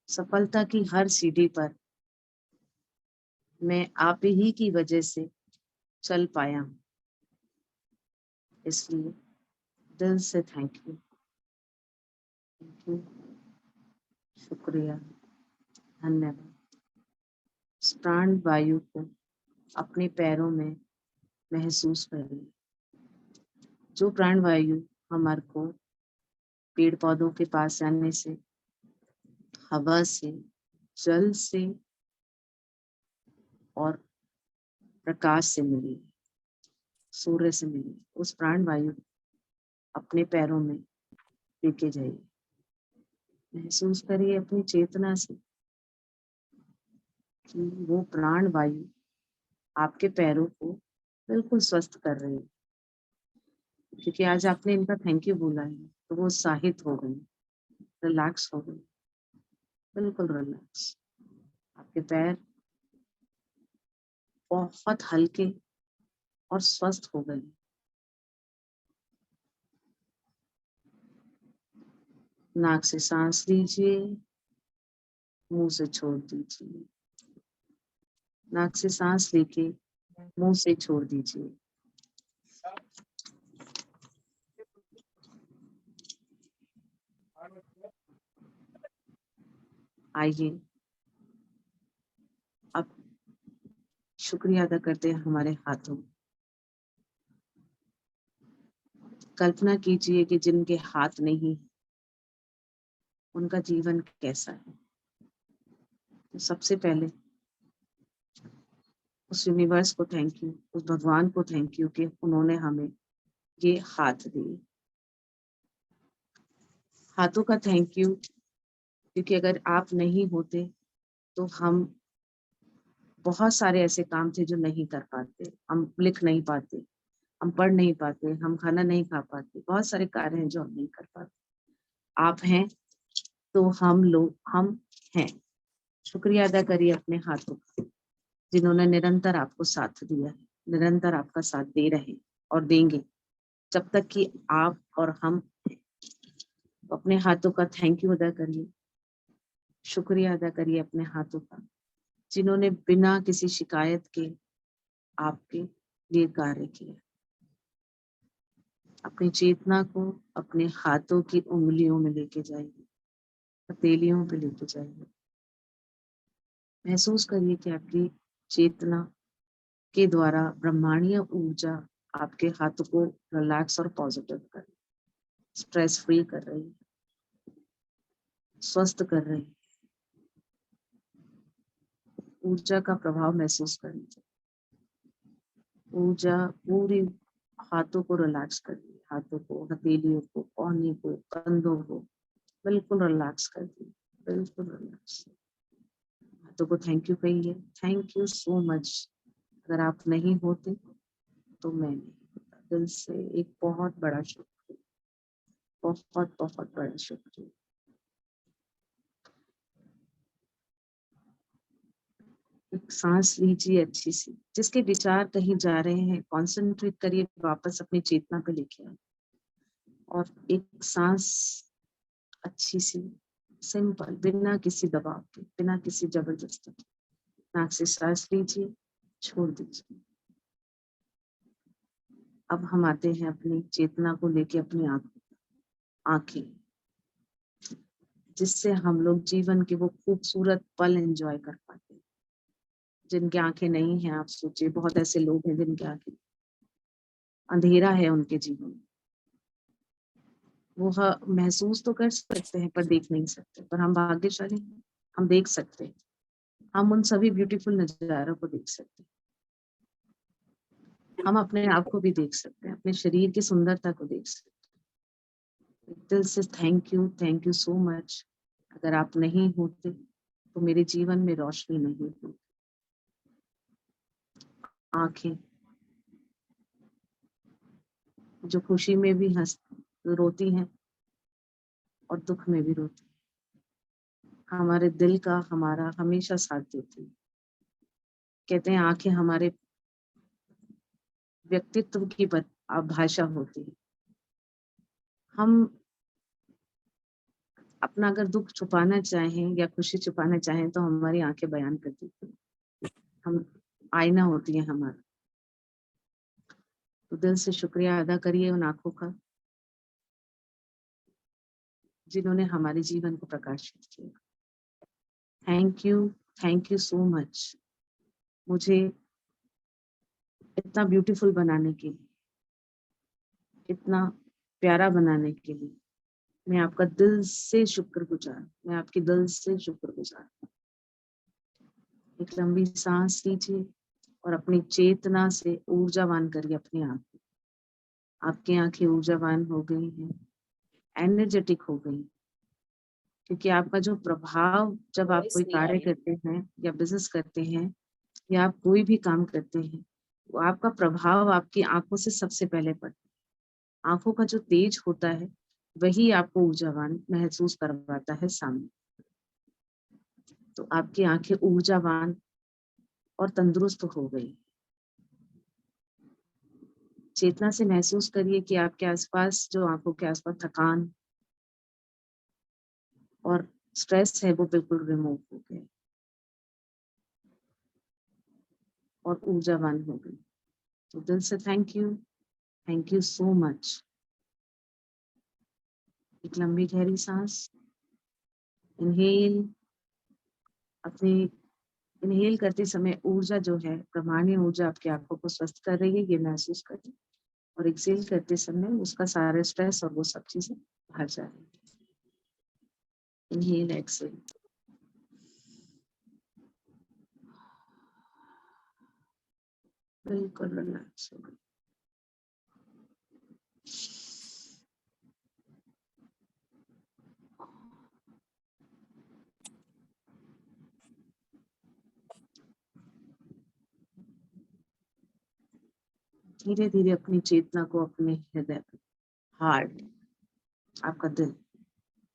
सफलता की हर सीढ़ी पर मैं आप ही की वजह से चल पाया हूँ, इसलिए दिल से थैंक यू। थैंक यू, शुक्रिया, धन्यवाद। इस प्राण वायु को अपने पैरों में महसूस करिए। जो प्राण वायु हमारे को पेड़ पौधों के पास जाने से, हवा से, जल से और प्रकाश से मिली, सूर्य से मिली, उस प्राण वायु अपने पैरों में लेके जाइए। महसूस करिए अपनी चेतना से कि वो प्राण वायु आपके पैरों को बिल्कुल स्वस्थ कर रही है, क्योंकि आज आपने इनका थैंक यू बोला है तो वो उत्साहित हो गई, रिलैक्स हो गई, बिल्कुल रिलैक्स। आपके पैर बहुत हल्के और स्वस्थ हो गए। नाक से सांस लीजिए, मुंह से छोड़ दीजिए। नाक से सांस लेके मुंह से छोड़ दीजिए। आइए अब शुक्रिया अदा करते हैं हमारे हाथों। कल्पना कीजिए कि जिनके हाथ नहीं, उनका जीवन कैसा है। तो सबसे पहले उस यूनिवर्स को थैंक यू, उस भगवान को थैंक यू कि उन्होंने हमें ये हाथ दिए। हाथों का थैंक यू, क्योंकि अगर आप नहीं होते तो हम बहुत सारे ऐसे काम थे जो नहीं कर पाते। हम लिख नहीं पाते, हम पढ़ नहीं पाते, हम खाना नहीं खा पाते, बहुत सारे कार्य हैं जो हम नहीं कर पाते। आप हैं तो हम हैं। शुक्रिया अदा करिए अपने हाथों का, जिन्होंने निरंतर आपको साथ दिया है, निरंतर आपका साथ दे रहे और देंगे जब तक कि आप और हम हैं। अपने हाथों का थैंक यू अदा करिए, शुक्रिया अदा करिए अपने हाथों का, जिन्होंने बिना किसी शिकायत के आपके लिए कार्य किया। अपनी चेतना को अपने हाथों की उंगलियों में लेके जाइए, हथेलियों पे लेके जाइए। महसूस करिए कि आपकी चेतना के द्वारा ब्रह्मांडीय ऊर्जा आपके हाथों को रिलैक्स और पॉजिटिव कर रही है, स्ट्रेस फ्री कर रही है, स्वस्थ कर रही है। ऊर्जा का प्रभाव महसूस करिए। ऊर्जा पूरी हाथों को रिलैक्स कर रही है, हाथों को, हथेलियों को, कोहनी को, कंधों को बिल्कुल रिलैक्स कर दी, बिल्कुल रिलैक्स। हाथों को थैंक यू कहिए, थैंक यू सो मच। अगर आप नहीं होते तो मैं नहीं होता। दिल से एक बहुत बड़ा शुक्रिया, बहुत बहुत बड़ा शुक्रिया। एक सांस लीजिए अच्छी सी। जिसके विचार कहीं जा रहे हैं, कॉन्सेंट्रेट करिए, वापस अपनी चेतना पे लेके आए और एक सांस अच्छी सी, सिंपल, बिना किसी दबाव के, बिना किसी जबरदस्ती के। नाक से सांस लीजिए, छोड़ दीजिए। अब हम आते हैं अपनी चेतना को लेके अपनी आंखें, जिससे हम लोग जीवन के वो खूबसूरत पल एंजॉय कर पाते हैं। जिनकी आंखें नहीं हैं, आप सोचिए, बहुत ऐसे लोग हैं जिनकी आंखें, अंधेरा है उनके जीवन में। वो महसूस तो कर सकते हैं पर देख नहीं सकते, पर हम भाग्यशाली हैं, हम देख सकते हैं। हम उन सभी ब्यूटीफुल नजारों को देख सकते हैं। हम अपने आप को भी देख सकते हैं, अपने शरीर की सुंदरता को देख सकते हैं। दिल से थैंक यू सो मच। अगर आप नहीं होते तो मेरे जीवन में रोशनी नहीं होती। आंखें जो खुशी में भी रोती हैं और दुख में भी रोती है। हमारे दिल का हमारा हमेशा साथ देती है। कहते हैं आंखें हमारे व्यक्तित्व की भाषा होती है। हम अपना अगर दुख छुपाना चाहें या खुशी छुपाना चाहें तो हमारी आंखें बयान कर देती हैं। हम आईना होती है हमारा। तो दिल से शुक्रिया अदा करिए उन आंखों का जिन्होंने हमारे जीवन को प्रकाशित किया। थैंक यू सो मच मुझे इतना ब्यूटीफुल बनाने के लिए, इतना प्यारा बनाने के लिए। मैं आपका दिल से शुक्रगुजार, मैं आपकी दिल से शुक्रगुजार। एक लंबी सांस लीजिए और अपनी चेतना से ऊर्जावान करिए अपने आप को। आपकी आंखें ऊर्जावान हो गई हैं, एनर्जेटिक हो गई, क्योंकि आपका जो प्रभाव जब आप कोई कार्य करते हैं या बिजनेस करते हैं या आप कोई भी काम करते हैं, तो आपका प्रभाव आपकी आंखों से सबसे पहले पड़ता है। आंखों का जो तेज होता है वही आपको ऊर्जावान महसूस करवाता है सामने। तो आपकी आंखें ऊर्जावान और तंदुरुस्त हो गई। चेतना से महसूस करिए कि आपके आसपास जो आंखों के आसपास थकान और स्ट्रेस है वो बिल्कुल रिमूव हो गए और ऊर्जावान हो गई। तो दिल से थैंक यू सो मच। एक लंबी गहरी सांस, इनहेल। अपनी इनहेल करते समय ऊर्जा जो है, ब्रह्मांडीय ऊर्जा आपकी आंखों को स्वस्थ कर रही है, ये महसूस करिए। और एक्सेल करते समय उसका सारा स्ट्रेस और वो सब चीजें बाहर जा रही है। Inhale exhale. बिल्कुल रिलैक्स हो गए। धीरे धीरे अपनी चेतना को अपने हृदय पर, हार्ट, आपका दिल,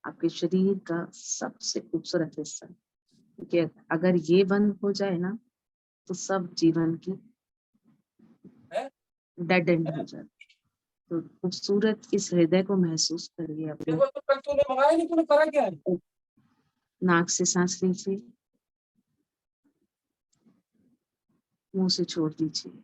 आपके शरीर का सबसे खूबसूरत हिस्सा, क्योंकि अगर ये बंद हो जाए ना तो सब जीवन की डेड एंड हो जाए। तो खूबसूरत इस हृदय को महसूस करिए अपने। नाक से सांस लीजिए, मुंह से छोड़ दीजिए।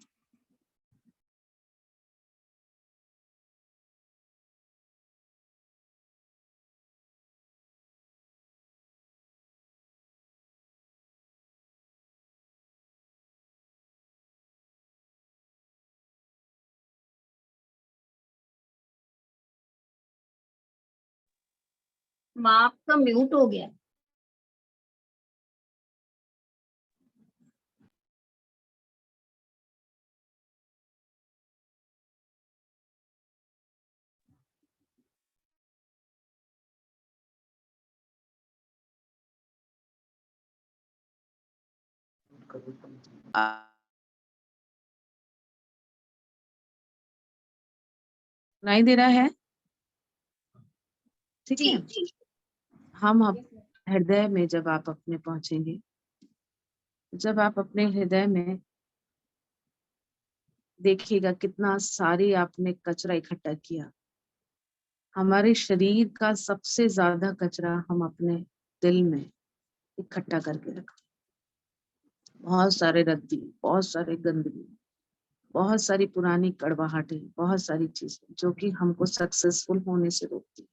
माँ आपका म्यूट हो गया। सुनाई दे रहा है? ठीक है। हम अब हृदय में जब आप अपने पहुंचेंगे, जब आप अपने हृदय में देखिएगा कितना सारी आपने कचरा इकट्ठा किया। हमारे शरीर का सबसे ज्यादा कचरा हम अपने दिल में इकट्ठा करके रखते। बहुत सारे रद्दी, बहुत सारे गंदगी, बहुत सारी पुरानी कड़वाहटें, बहुत सारी चीजें जो कि हमको सक्सेसफुल होने से रोकती,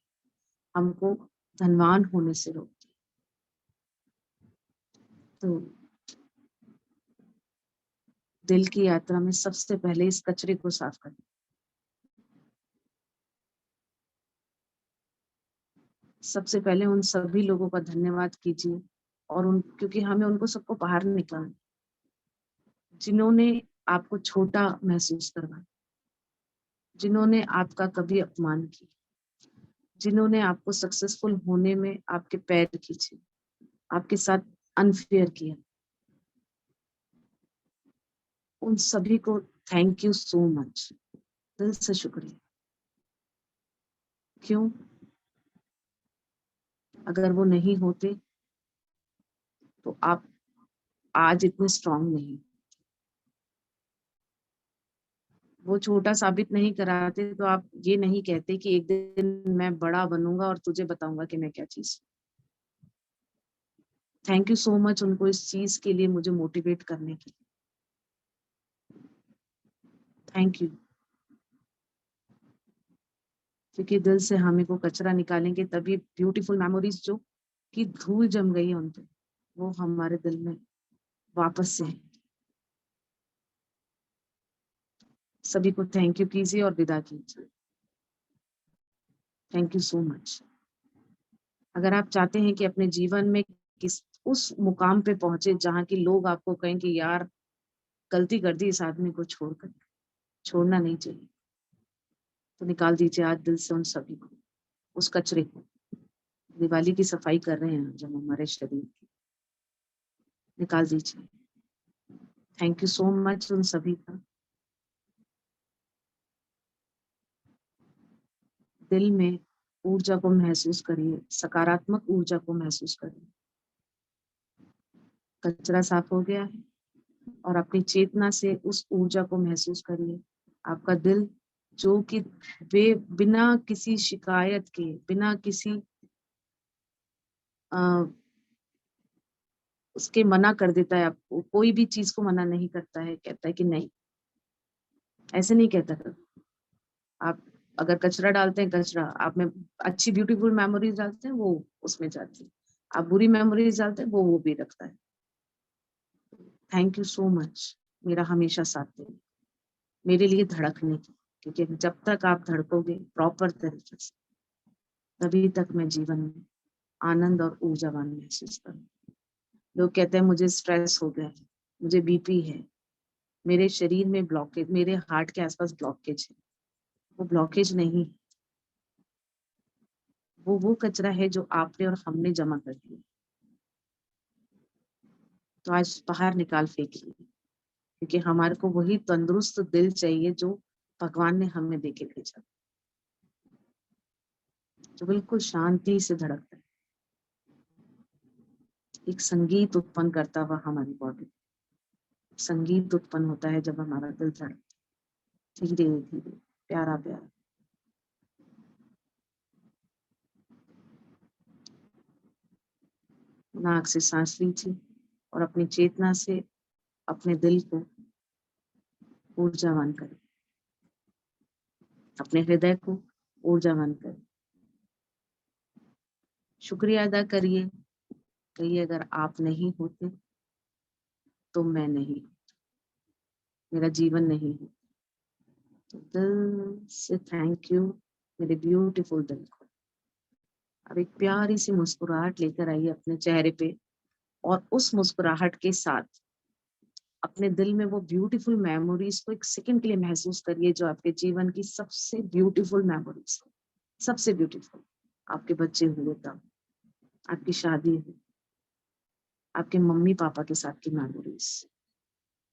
हमको धनवान होने से रोकती। तो दिल की यात्रा में सबसे पहले इस कचरे को साफ करें। सबसे पहले उन सभी लोगों का धन्यवाद कीजिए और क्योंकि हमें उनको सबको बाहर निकालना, जिन्होंने आपको छोटा महसूस करवाया, जिन्होंने आपका कभी अपमान किया, जिन्होंने आपको सक्सेसफुल होने में आपके पैर खींचे, आपके साथ अनफेयर किया, उन सभी को थैंक यू सो मच, दिल से शुक्रिया। क्यों? अगर वो नहीं होते तो आप आज इतने स्ट्रांग नहीं, वो छोटा साबित नहीं कराते तो आप ये नहीं कहते कि एक दिन मैं बड़ा बनूंगा और तुझे बताऊंगा कि मैं क्या चीज। थैंक यू सो मच उनको इस चीज के लिए मुझे मोटिवेट करने के लिए। थैंक यू, क्योंकि दिल से हमें को कचरा निकालेंगे तभी ब्यूटीफुल मेमोरीज जो कि धूल जम गई है उन पे, वो हमारे दिल में वापस से। सभी को थैंक यू कीजिए और विदा कीजिए। Thank you so much. अगर आप चाहते हैं कि अपने जीवन में किस उस मुकाम पे पहुंचे जहां की लोग आपको कहें कि यार गलती कर दी इस आदमी को छोड़कर, छोड़ना नहीं चाहिए, तो निकाल दीजिए आज दिल से उन सभी को, उस कचरे को। दिवाली की सफाई कर रहे हैं जब हमारे शरीर की, निकाल दीजिए। थैंक यू सो मच उन सभी का। दिल में ऊर्जा को महसूस करिए, सकारात्मक ऊर्जा को महसूस करिए। कचरा साफ हो गया है और अपनी चेतना से उस ऊर्जा को महसूस करिए। आपका दिल जो कि वे बिना किसी शिकायत के, बिना किसी उसके मना कर देता है आपको, कोई भी चीज को मना नहीं करता है, कहता है कि नहीं, ऐसे नहीं कहता है। आप अगर कचरा डालते हैं, कचरा आप में अच्छी ब्यूटीफुल मेमोरीज डालते हैं, वो उसमें जाती है। आप बुरी मेमोरीज डालते हैं, वो भी रखता है। थैंक यू सो मच मेरा हमेशा साथ देने, मेरे लिए धड़कने की, क्योंकि जब तक आप धड़कोगे प्रॉपर तरीके से, तभी तक मैं जीवन में आनंद और ऊर्जावान महसूस करूँ। लोग कहते हैं मुझे स्ट्रेस हो गया है, मुझे बीपी है, मेरे शरीर में ब्लॉकेज, मेरे हार्ट के आसपास ब्लॉकेज है। वो ब्लॉकेज नहीं, वो कचरा है जो आपने और हमने जमा कर दिया। तो आज बाहर निकाल फेंकिए, क्योंकि हमारे को वही तंदुरुस्त दिल चाहिए जो भगवान ने हमें देके भेजा, जो बिल्कुल शांति से धड़कता है, एक संगीत उत्पन्न करता हुआ हमारी बॉडी। संगीत उत्पन्न होता है जब हमारा दिल धड़कता है, धीरे धीरे, प्यारा प्यारा। नाक से सांस लीजिए और अपनी चेतना से अपने दिल को ऊर्जावान करें, अपने हृदय को ऊर्जावान करें। शुक्रिया अदा करिए, कहिए अगर आप नहीं होते तो मैं नहीं, मेरा जीवन नहीं है। तो दिल से थैंक यू मेरे ब्यूटीफुल दिल को। अब एक प्यारी सी मुस्कुराहट लेकर आइए अपने चेहरे पे, और उस मुस्कुराहट के साथ अपने दिल में वो ब्यूटीफुल मेमोरीज को एक सेकंड के लिए महसूस करिए, जो आपके जीवन की सबसे ब्यूटीफुल मेमोरीज, सबसे ब्यूटीफुल। आपके बच्चे हुए तब, आपकी शादी हुई, आपके मम्मी पापा के साथ की मेमोरीज,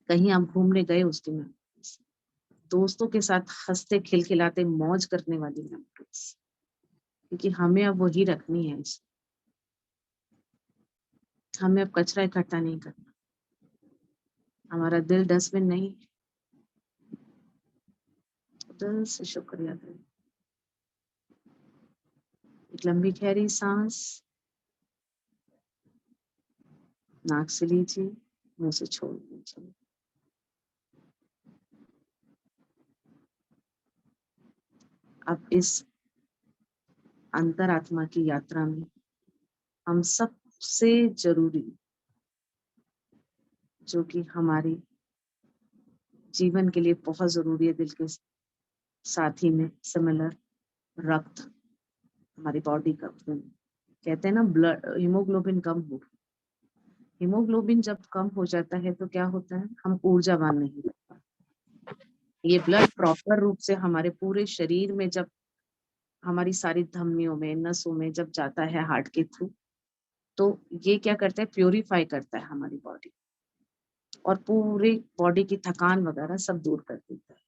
कहीं आप घूमने गए उसकी मेमोरीज, दोस्तों के साथ हंसते खिलखिलाते मौज करने वाली मेमोरीज, क्योंकि हमें अब वही रखनी है। हमें अब कचरा इकट्ठा नहीं करना, हमारा दिल डस्टबिन नहीं। दिल से शुक्रिया करें। एक लंबी गहरी सांस नाक से लीजिए, मुंह से छोड़ दीजिए। अब इस अंतरात्मा की यात्रा में हम सबसे जरूरी, जो कि हमारे जीवन के लिए बहुत जरूरी है, दिल के साथी में सिमिलर, रक्त, हमारी बॉडी का खून। कहते हैं ना ब्लड, हीमोग्लोबिन कम हो, हीमोग्लोबिन जब कम हो जाता है तो क्या होता है, हम ऊर्जावान नहीं रहते। ये ब्लड प्रॉपर रूप से हमारे पूरे शरीर में, जब हमारी सारी धमनियों में, नसों में जब जाता है हार्ट के थ्रू, तो ये क्या करता है, प्योरीफाई करता है हमारी बॉडी, और पूरे बॉडी की थकान वगैरह सब दूर कर देता है।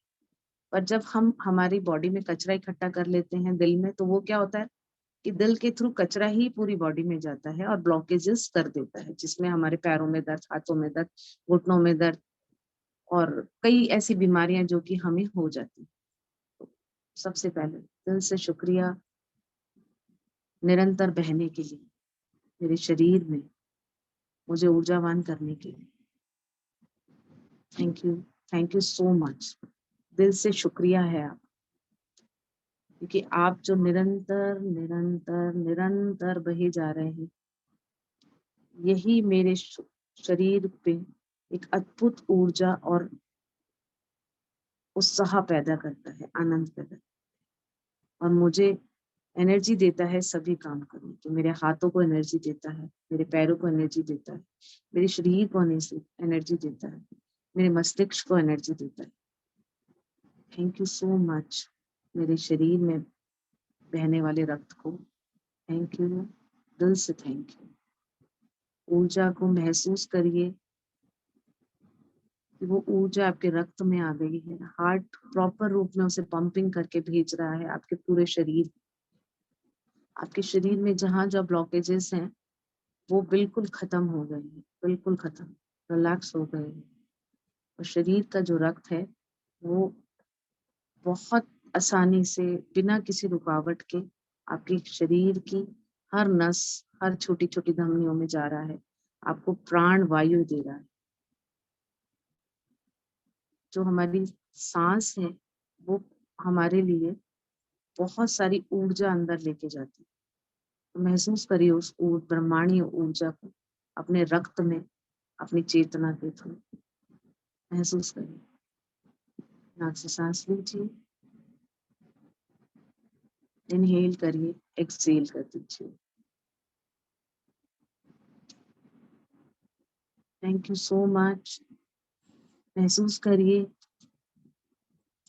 पर जब हम हमारी बॉडी में कचरा इकट्ठा कर लेते हैं दिल में, तो वो क्या होता है कि दिल के थ्रू कचरा ही पूरी बॉडी में जाता है और ब्लॉकेजेस कर देता है, जिसमें हमारे पैरों में दर्द, हाथों में दर्द, घुटनों में दर्द और कई ऐसी बीमारियां जो कि हमें हो जाती। तो सबसे पहले दिल से शुक्रिया निरंतर बहने के लिए, मेरे शरीर में मुझे ऊर्जावान करने के लिए। Thank you so much. दिल से शुक्रिया है आप, क्योंकि आप जो निरंतर निरंतर निरंतर बहे जा रहे हैं, यही मेरे शरीर पे एक अद्भुत ऊर्जा और उत्साह पैदा करता है, आनंद पैदा, और मुझे एनर्जी देता है सभी काम करने की। मेरे हाथों को एनर्जी देता है, मेरे पैरों को एनर्जी देता है, मेरे शरीर को एनर्जी देता है, मेरे मस्तिष्क को एनर्जी देता है। थैंक यू सो मच मेरे शरीर में बहने वाले रक्त को। थैंक यू, दिल से थैंक यू। ऊर्जा को महसूस करिए कि वो ऊर्जा आपके रक्त में आ गई है। हार्ट प्रॉपर रूप में उसे पंपिंग करके भेज रहा है आपके पूरे शरीर। आपके शरीर में जहां जो ब्लॉकेजेस हैं वो बिल्कुल खत्म हो गए हैं, बिल्कुल खत्म, रिलैक्स हो गए हैं। और शरीर का जो रक्त है वो बहुत आसानी से बिना किसी रुकावट के आपके शरीर की हर नस, हर छोटी छोटी धमनियों में जा रहा है, आपको प्राण वायु दे रहा है। जो हमारी सांस है वो हमारे लिए बहुत सारी ऊर्जा अंदर लेके जाती है। तो महसूस करिए उस ब्रह्मांडीय ऊर्जा को अपने रक्त में, अपनी चेतना के थ्रू महसूस करिए। नाक से सांस लीजिए, इनहेल करिए, एक्सहेल कर दीजिए। Thank you so much. महसूस करिए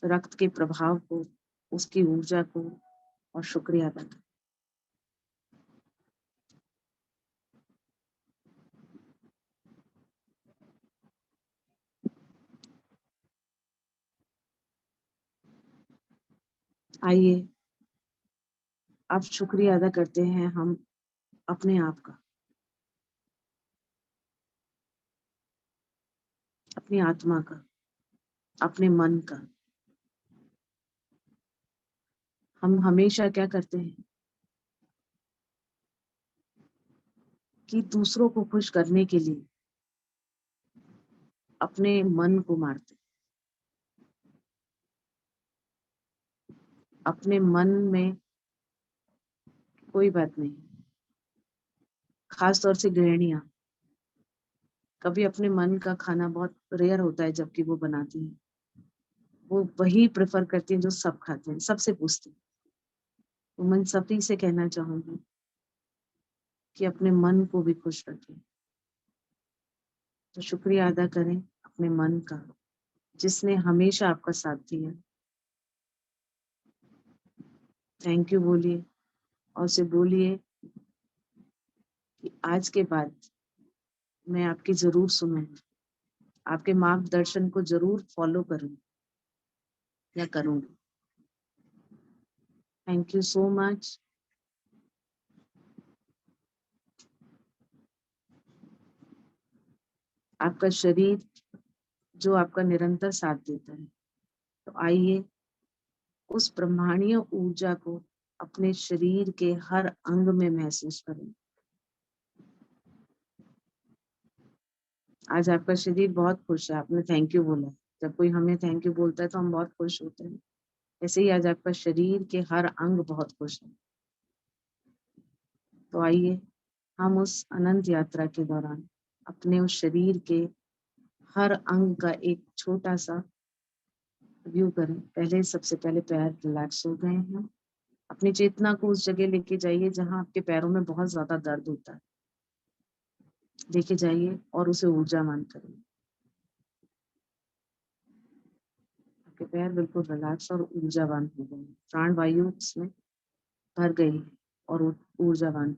रक्त के प्रभाव को, उसकी ऊर्जा को, और शुक्रिया अदा करें। आइए अब शुक्रिया अदा करते हैं हम अपने आप का, अपनी आत्मा का, अपने मन का। हम हमेशा क्या करते हैं कि दूसरों को खुश करने के लिए अपने मन को मारते, अपने मन में कोई बात नहीं। खास तौर से गृहिणियां कभी अपने मन का खाना बहुत रेयर होता है जबकि वो बनाती हैं, वो वही प्रेफर करती हैं जो सब खाते हैं, सबसे पूछती हैं। तो मैं सभी से कहना चाहूंगी कि अपने मन को भी खुश रखें। तो शुक्रिया अदा करें अपने मन का, जिसने हमेशा आपका साथ दिया। थैंक यू बोलिए और उसे बोलिए कि आज के बाद मैं आपकी जरूर सुनूंगी, आपके मार्गदर्शन को जरूर फॉलो करूंगी या करूंगी। Thank you so much. आपका शरीर जो आपका निरंतर साथ देता है, तो आइए उस ब्रह्मांडीय ऊर्जा को अपने शरीर के हर अंग में महसूस करें। आज आपका शरीर बहुत खुश है, आपने थैंक यू बोला। जब कोई हमें थैंक यू बोलता है तो हम बहुत खुश होते हैं। ऐसे ही आज आपका शरीर के हर अंग बहुत खुश है। तो आइए हम उस अनंत यात्रा के दौरान अपने उस शरीर के हर अंग का एक छोटा सा व्यू करें। पहले सबसे पहले पैर रिलैक्स हो गए हैं। अपनी चेतना को उस जगह लेके जाइए जहां आपके पैरों में बहुत ज्यादा दर्द होता है, लेके जाइए और उसे ऊर्जावान करिए। आपके पैर बिल्कुल रिलैक्स और ऊर्जावान हो गए, प्राण वायु उसमें भर गई और ऊर्जावान।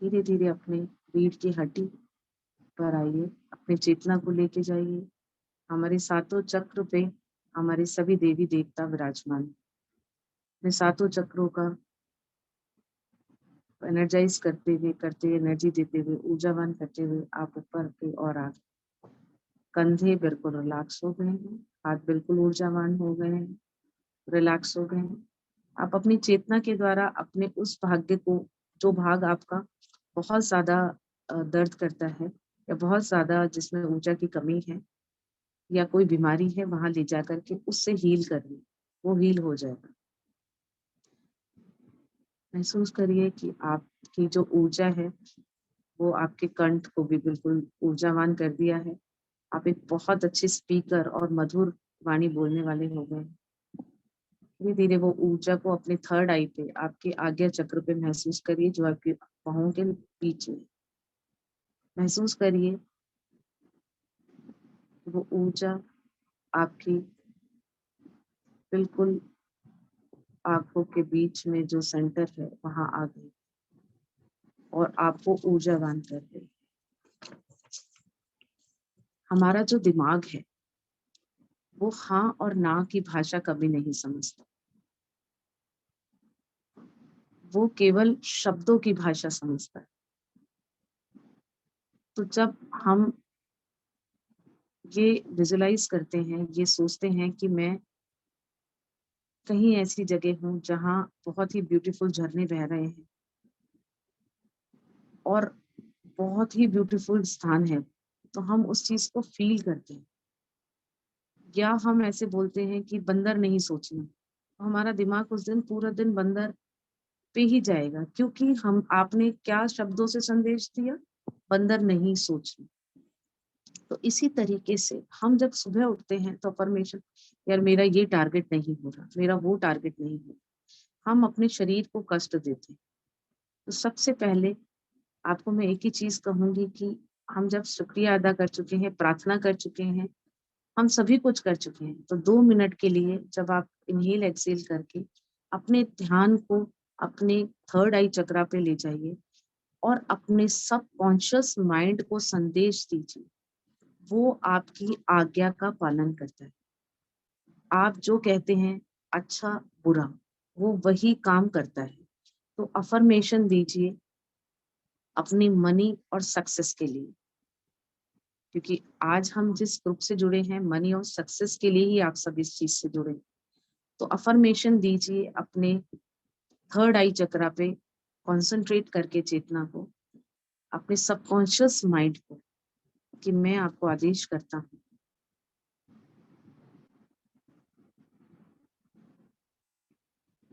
धीरे धीरे अपने रीढ़ की हड्डी पर आइए, अपनी चेतना को लेके जाइए। हमारे सातों चक्र पे हमारे सभी देवी देवता विराजमान। अपने सातों चक्रों का एनर्जाइज करते हुए एनर्जी देते हुए, ऊर्जावान करते हुए आप ऊपर की ओर आ गए। कंधे बिल्कुल रिलैक्स हो गए हैं, हाथ बिल्कुल ऊर्जावान हो गए हैं, रिलैक्स हो गए हैं। आप अपनी चेतना के द्वारा अपने उस भाग्य को, जो भाग आपका बहुत ज्यादा दर्द करता है या बहुत ज्यादा जिसमें ऊर्जा की कमी है या कोई बीमारी है, वहां ले जा करके उससे हील करिए, वो हील हो जाएगा। महसूस करिए कि आपकी जो ऊर्जा है वो आपके कंठ को भी बिल्कुल ऊर्जावान कर दिया है। आप एक बहुत अच्छे स्पीकर और मधुर वाणी बोलने वाले हो गए। धीरे धीरे वो ऊर्जा को अपने थर्ड आई पे, आपके आज्ञा चक्र पे महसूस करिए, जो आपके बाहों के बीच में। महसूस करिए वो ऊर्जा आपकी बिल्कुल आंखों के बीच में जो सेंटर है वहां आ गई और आपको ऊर्जावान कर गई। हमारा जो दिमाग है वो हाँ और ना की भाषा कभी नहीं समझता, वो केवल शब्दों की भाषा समझता है। तो जब हम ये विजुलाइज करते हैं, ये सोचते हैं कि मैं कहीं ऐसी जगह हूँ जहाँ बहुत ही ब्यूटीफुल झरने बह रहे हैं और बहुत ही ब्यूटीफुल स्थान है, तो हम उस चीज को फील करते हैं। या हम ऐसे बोलते हैं कि बंदर नहीं सोचना, तो हमारा दिमाग उस दिन पूरा दिन बंदर पे ही जाएगा, क्योंकि आपने क्या शब्दों से संदेश दिया, बंदर नहीं सोचना। तो इसी तरीके से हम जब सुबह उठते हैं तो अफर्मेशन, यार मेरा ये टारगेट नहीं हो रहा, मेरा वो टारगेट नहीं हो रहा, हम अपने शरीर को कष्ट देते हैं। तो सबसे पहले आपको मैं एक ही चीज कहूंगी कि हम जब शुक्रिया अदा कर चुके हैं, प्रार्थना कर चुके हैं, हम सभी कुछ कर चुके हैं, तो 2 मिनट के लिए जब आप इनहेल एक्सेल करके अपने ध्यान को अपने थर्ड आई चक्रा पे ले जाइए और अपने सबकॉन्शियस माइंड को संदेश दीजिए, वो आपकी आज्ञा का पालन करता है। आप जो कहते हैं अच्छा बुरा, वो वही काम करता है। तो अफर्मेशन दीजिए अपनी मनी और सक्सेस के लिए, क्योंकि आज हम जिस ग्रुप से जुड़े हैं मनी और सक्सेस के लिए ही आप सब इस चीज से जुड़े। तो अफर्मेशन दीजिए अपने थर्ड आई चक्रा पे कंसंट्रेट करके चेतना को, अपने सबकॉन्शियस माइंड को, कि मैं आपको आदेश करता हूँ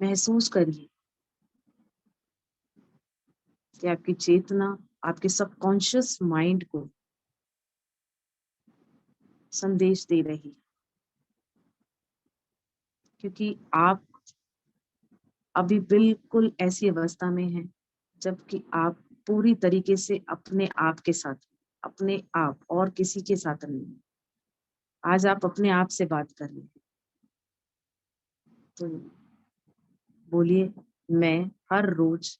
महसूस करिए कि आपकी चेतना आपके सबकॉन्शियस माइंड को संदेश दे रही है, क्योंकि आप अभी बिल्कुल ऐसी अवस्था में हैं जबकि आप पूरी तरीके से अपने आप के साथ, अपने आप और किसी के साथ नहीं। आज आप अपने आप से बात कर रहे हैं, तो बोलिए, मैं हर रोज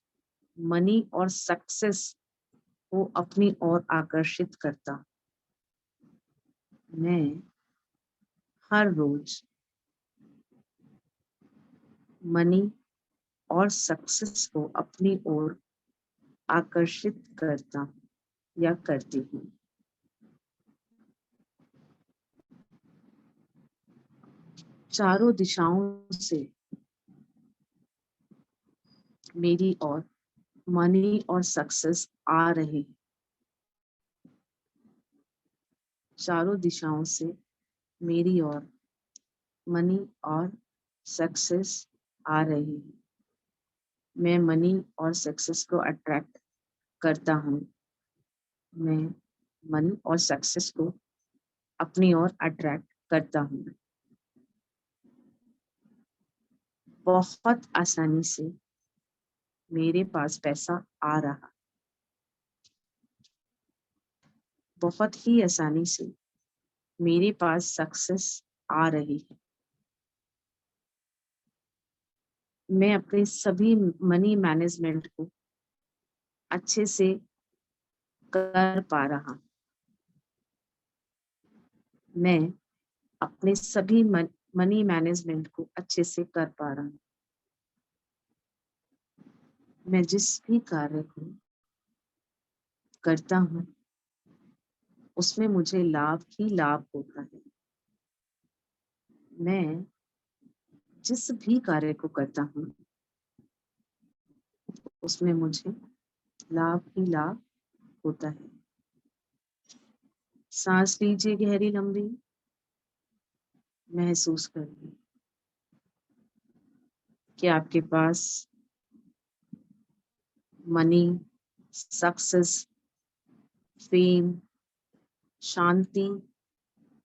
मनी और सक्सेस को अपनी ओर आकर्षित करता। मैं हर रोज मनी और सक्सेस को अपनी ओर आकर्षित करता हूँ या करती हूँ। चारों दिशाओं से मेरी ओर मनी और सक्सेस आ रहे हैं। चारों दिशाओं से मेरी ओर मनी और सक्सेस आ रही है। मैं मनी और सक्सेस को अट्रैक्ट करता हूँ। मैं मनी और सक्सेस को अपनी ओर अट्रैक्ट करता हूँ। बहुत आसानी से मेरे पास पैसा आ रहा, बहुत ही आसानी से मेरे पास सक्सेस आ रही है। मैं अपने सभी मनी मैनेजमेंट को अच्छे से कर पा रहा। मैं अपने सभी मनी मैनेजमेंट को अच्छे से कर पा रहा हूँ। मैं जिस भी कार्य को करता हूँ उसमें मुझे लाभ ही लाभ होता है। मैं जिस भी कार्य को करता हूँ उसमें मुझे लाभ ही लाभ होता है। सांस लीजिए गहरी लंबी, महसूस करिए कि आपके पास मनी, सक्सेस, फेम, शांति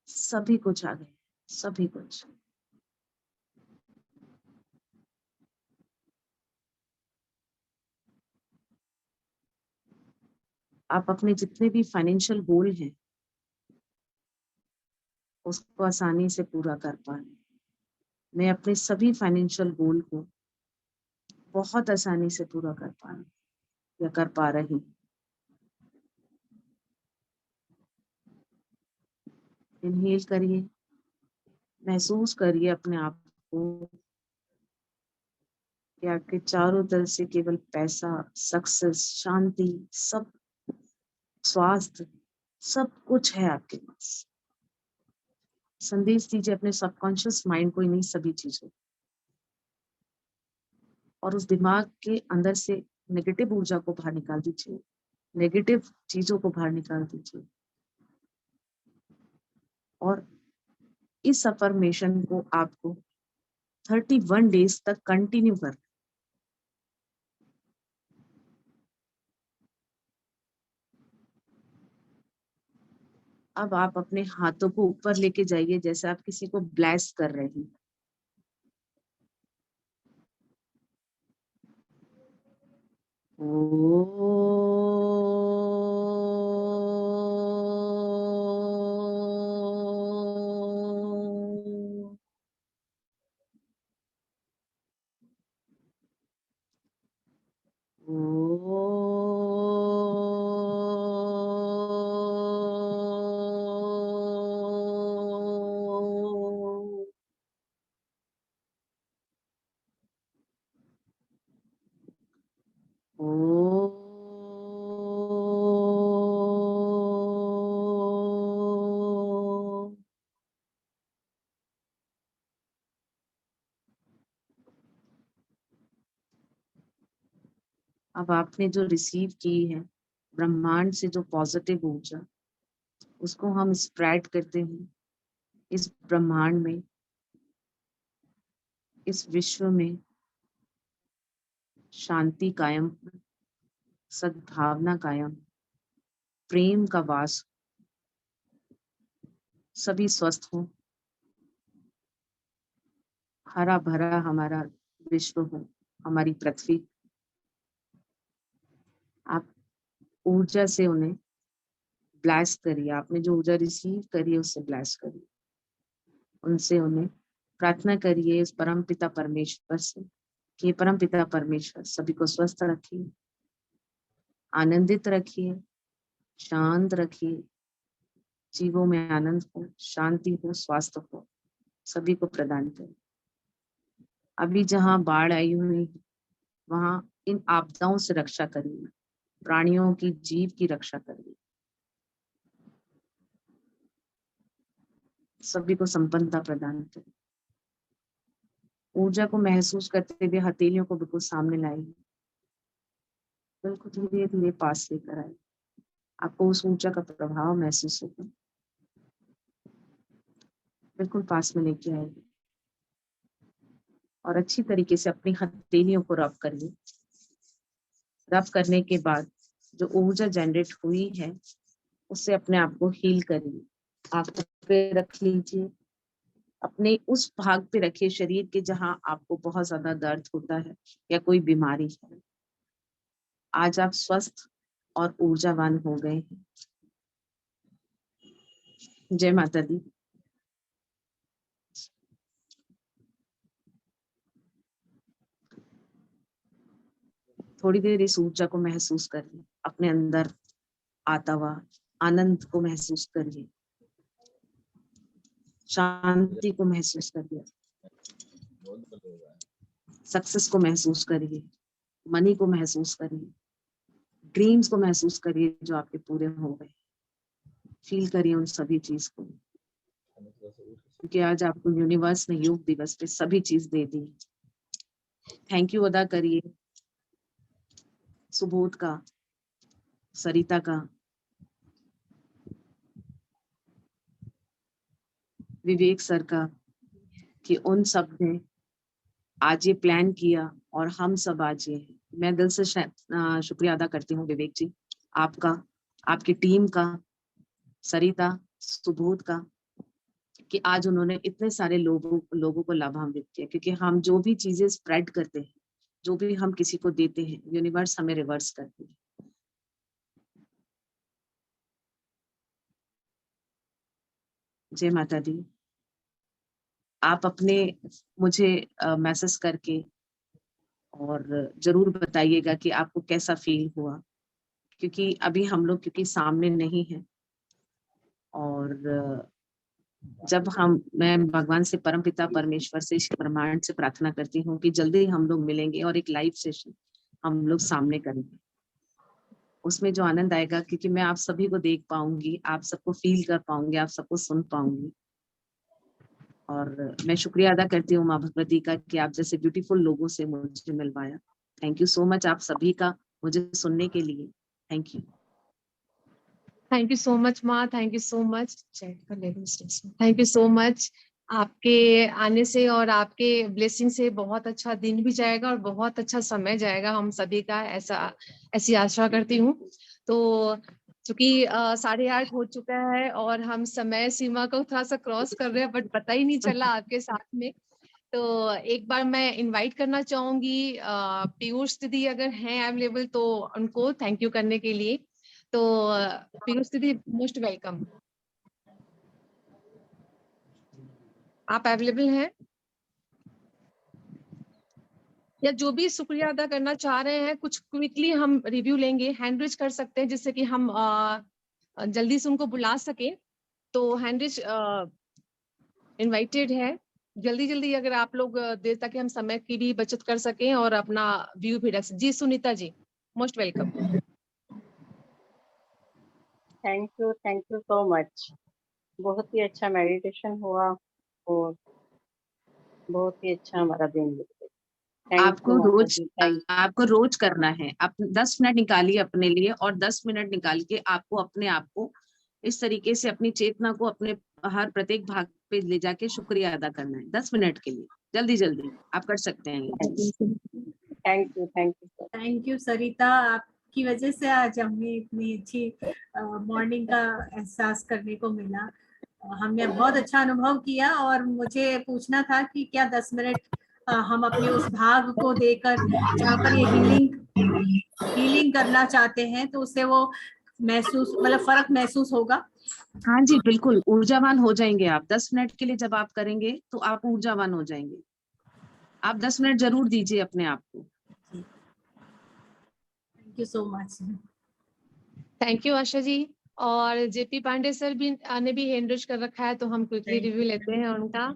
सभी कुछ आ गए, सभी कुछ। आप अपने जितने भी फाइनेंशियल गोल हैं उसको आसानी से पूरा कर पा रहे हैं। मैं अपने सभी फाइनेंशियल गोल को बहुत आसानी से पूरा कर पा रही हूँ या कर पा रही हूँ। इनहेल करिए, महसूस करिए अपने आप को कि आपके चारों तरफ से केवल पैसा, सक्सेस, शांति, सब, स्वास्थ्य, सब कुछ है आपके पास। संदेश दीजिए अपने सबकॉन्शियस माइंड को इन्हीं सभी चीजों, और उस दिमाग के अंदर से नेगेटिव ऊर्जा को बाहर निकाल दीजिए, नेगेटिव चीजों को बाहर निकाल दीजिए और इस अफर्मेशन को आपको 31 डेज तक कंटिन्यू कर। अब आप अपने हाथों को ऊपर लेके जाइए जैसे आप किसी को ब्लेस कर रहे हैं। अब आपने जो रिसीव की है ब्रह्मांड से जो पॉजिटिव ऊर्जा, उसको हम स्प्रेड करते हैं इस ब्रह्मांड में, इस विश्व में। शांति कायम, सद्भावना कायम, प्रेम का वास, सभी स्वस्थ हो, हरा भरा हमारा विश्व हो, हमारी पृथ्वी। आप ऊर्जा से उन्हें ब्लेस करिए, आपने जो ऊर्जा रिसीव करी है उससे ब्लेस करिए, उनसे उन्हें प्रार्थना करिए इस परम पिता परमेश्वर से कि परम पिता परमेश्वर सभी को स्वस्थ रखिए, आनंदित रखिए, शांत रखिए, जीवों में आनंद हो, शांति हो, स्वास्थ्य हो, सभी को प्रदान करें। अभी जहाँ बाढ़ आई हुई है वहां इन आपदाओं से रक्षा करिए, प्राणियों की, जीव की रक्षा करिए, सभी को संपन्नता प्रदान करें। ऊर्जा को महसूस करते हुए हथेलियों को बिल्कुल सामने लाइए, बिल्कुल धीरे धीरे पास लेकर आए, आपको उस ऊर्जा का प्रभाव महसूस होगा। बिल्कुल पास में लेके आइए और अच्छी तरीके से अपनी हथेलियों को रब करिए। रब करने के बाद जो ऊर्जा जनरेट हुई है उससे अपने आप को हील करिए। आंखों पे रख लीजिए, अपने उस भाग पे रखिए शरीर के जहां आपको बहुत ज्यादा दर्द होता है या कोई बीमारी है। आज आप स्वस्थ और ऊर्जावान हो गए हैं। जय माता दी। थोड़ी देर इस ऊर्जा को महसूस करिए, अपने अंदर आता हुआ आनंद को महसूस करिए, शांति को महसूस करिए, सक्सेस को महसूस करिए, मनी को महसूस करिए, ड्रीम्स को महसूस करिए जो आपके पूरे हो गए, फील करिए उन सभी चीज को, क्योंकि आज आपको यूनिवर्स ने योग दिवस पे सभी चीज दे दी। थैंक यू अदा करिए सुबोध का, सरिता का, विवेक सर का, कि उन सब ने आज ये प्लान किया और हम सब आज ये हैं। मैं दिल से शुक्रिया अदा करती हूँ विवेक जी, आपका, आपकी टीम का, सरिता, सुबोध का, कि आज उन्होंने इतने सारे लोगों को लाभान्वित किया। क्योंकि हम जो भी चीजें स्प्रेड करते हैं, जो भी हम किसी को देते हैं, यूनिवर्स हमें रिवर्स करती है। जय माता दी। आप अपने मुझे मैसेज करके और जरूर बताइएगा कि आपको कैसा फील हुआ, क्योंकि अभी हम लोग क्योंकि सामने नहीं है, और जब मैं भगवान से, परमपिता परमेश्वर से, इस ब्रह्मांड से प्रार्थना करती हूँ कि जल्दी हम लोग मिलेंगे और एक लाइव सेशन हम लोग सामने करेंगे। उसमें जो आनंद आएगा, क्योंकि मैं आप सभी को देख पाऊंगी, आप सबको फील कर पाऊंगी, आप सबको सुन पाऊंगी। और मैं शुक्रिया अदा करती हूँ माँ भगवती का कि आप जैसे ब्यूटीफुल लोगों से मुझे मिलवाया। थैंक यू सो मच आप सभी का मुझे सुनने के लिए। Thank you. Thank you so much माँ, thank you so much, thank you so much. आपके आने से और आपके ब्लेसिंग से बहुत अच्छा दिन भी जाएगा और बहुत अच्छा समय जाएगा हम सभी का, ऐसी आशा करती हूँ। तो चूंकि 8:30 हो चुका है और हम समय सीमा को थोड़ा सा क्रॉस कर रहे हैं, बट पता ही नहीं चला आपके साथ में। तो एक बार मैं इनवाइट करना चाहूंगी पीयूष दीदी, अगर हैं अवेलेबल तो उनको थैंक यू करने के लिए। तो पीयूष दीदी मोस्ट वेलकम, आप अवेलेबल हैं? या जो भी शुक्रिया अदा करना चाह रहे हैं, कुछ क्विकली हम रिव्यू लेंगे, हैंड रेज कर सकते हैं जिससे कि हम जल्दी से उनको बुला सके। तो हैंड रेज इनवाइटेड है, जल्दी अगर आप लोग दे, ताकि हम समय की भी बचत कर सकें और अपना व्यू भी रख सकें। जी Sunita ji, most welcome. Thank you so much. बहुत ही अच्छा मेडिटेशन हुआ और बहुत ही अच्छा हमारा दिन बीता। आपको रोज करना है। आप 10 मिनट निकालिए अपने लिए, और 10 मिनट निकाल के आपको अपने आप को इस तरीके से, अपनी चेतना को अपने हर प्रत्येक भाग पे ले जाके शुक्रिया अदा करना है 10 मिनट के लिए। जल्दी आप कर सकते हैं। थैंक यू सरिता, आपकी वजह से आज हमें इतनी अच्छी मॉर्निंग का एहसास करने को मिला। हमने बहुत अच्छा अनुभव किया, और मुझे पूछना था कि क्या 10 मिनट हम अपने उस भाग को देकर जहाँ पर ये हीलिंग करना चाहते हैं, तो उससे वो महसूस, मतलब फर्क महसूस होगा? हाँ जी बिल्कुल, ऊर्जावान हो जाएंगे आप 10 मिनट के लिए। जब आप करेंगे तो आप ऊर्जावान हो जाएंगे। आप 10 मिनट जरूर दीजिए अपने आप को। Thank you so much. Thank you Asha ji. और जेपी पांडे सर भी ने भी हैंड रेज कर रखा है, तो हम क्विकली रिव्यू लेते हैं उनका।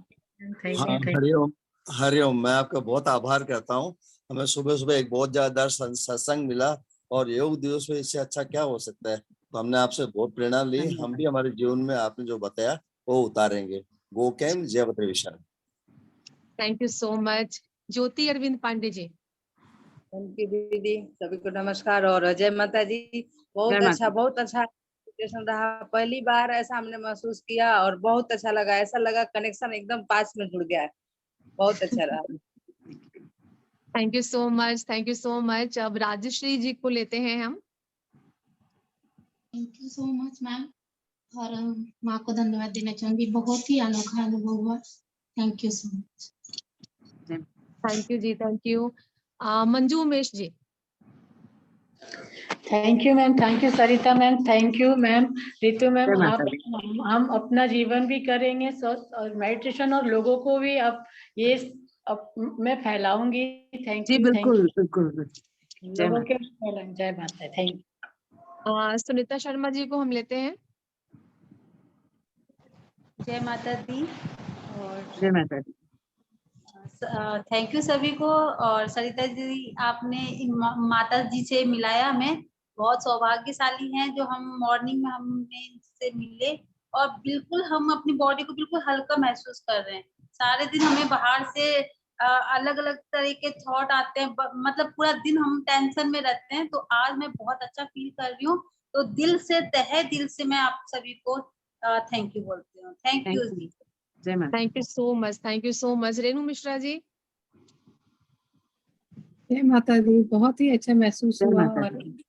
हरिओम। मैं आपका बहुत आभार करता हूँ। हमें सुबह एक बहुत ज्यादा सत्संग मिला, और योग दिवस में इससे अच्छा क्या हो सकता है। तो हमने आपसे बहुत प्रेरणा ली। हम भी हमारे जीवन में आपने जो बताया वो उतारेंगे। गो कैम, जय Badri Vishal. Thank you so much. Jyoti Arvind Pandey ji. Thank you दीदी, सभी को नमस्कार और जय माता जी। बहुत अच्छा मेडिटेशन रहा। पहली बार ऐसा हमने महसूस किया और बहुत अच्छा लगा। ऐसा लगा कनेक्शन एकदम पास में जुड़ गया है। बहुत अच्छा रहा। Thank you so much, thank you so much. अब राजश्री जी को लेते हैं हम। Thank you so much ma'am, और माँ को धन्यवाद देना चाहूंगी। बहुत ही अनोखा अनुभव हुआ। Thank you so much. Thank you ji, thank you. Manju Umesh ji. Thank you ma'am, thank you Sarita ma'am, thank you ma'am, Ritu ma'am. हम अपना जीवन भी करेंगे और मेडिटेशन, और लोगों को भी अब ये मैं फैलाऊंगी। Thank you. बिल्कुल। लोगों के जय माता। Thank you. सुनीता शर्मा जी को हम लेते हैं। जय माता दी। और जय माता दी। थैंक यू सभी को। और सरिता जी, आपने इन माता जी से मिलाया हमें, बहुत सौभाग्यशाली हैं जो हम मॉर्निंग में हमने इनसे मिले और बिल्कुल हम अपनी बॉडी को बिल्कुल हल्का महसूस कर रहे हैं। सारे दिन हमें बाहर से अलग अलग तरह के थॉट आते हैं, मतलब पूरा दिन हम टेंशन में रहते हैं, तो आज मैं बहुत अच्छा फील कर रही हूँ। तो दिल से, तहे दिल से मैं आप सभी को थैंक यू बोलती हूँ। थैंक यू जी। जय माता। Thank you so much, thank you so much. Renu Mishra ji. जय माता दी, बहुत ही अच्छा महसूस जय हुआ। माता और दी।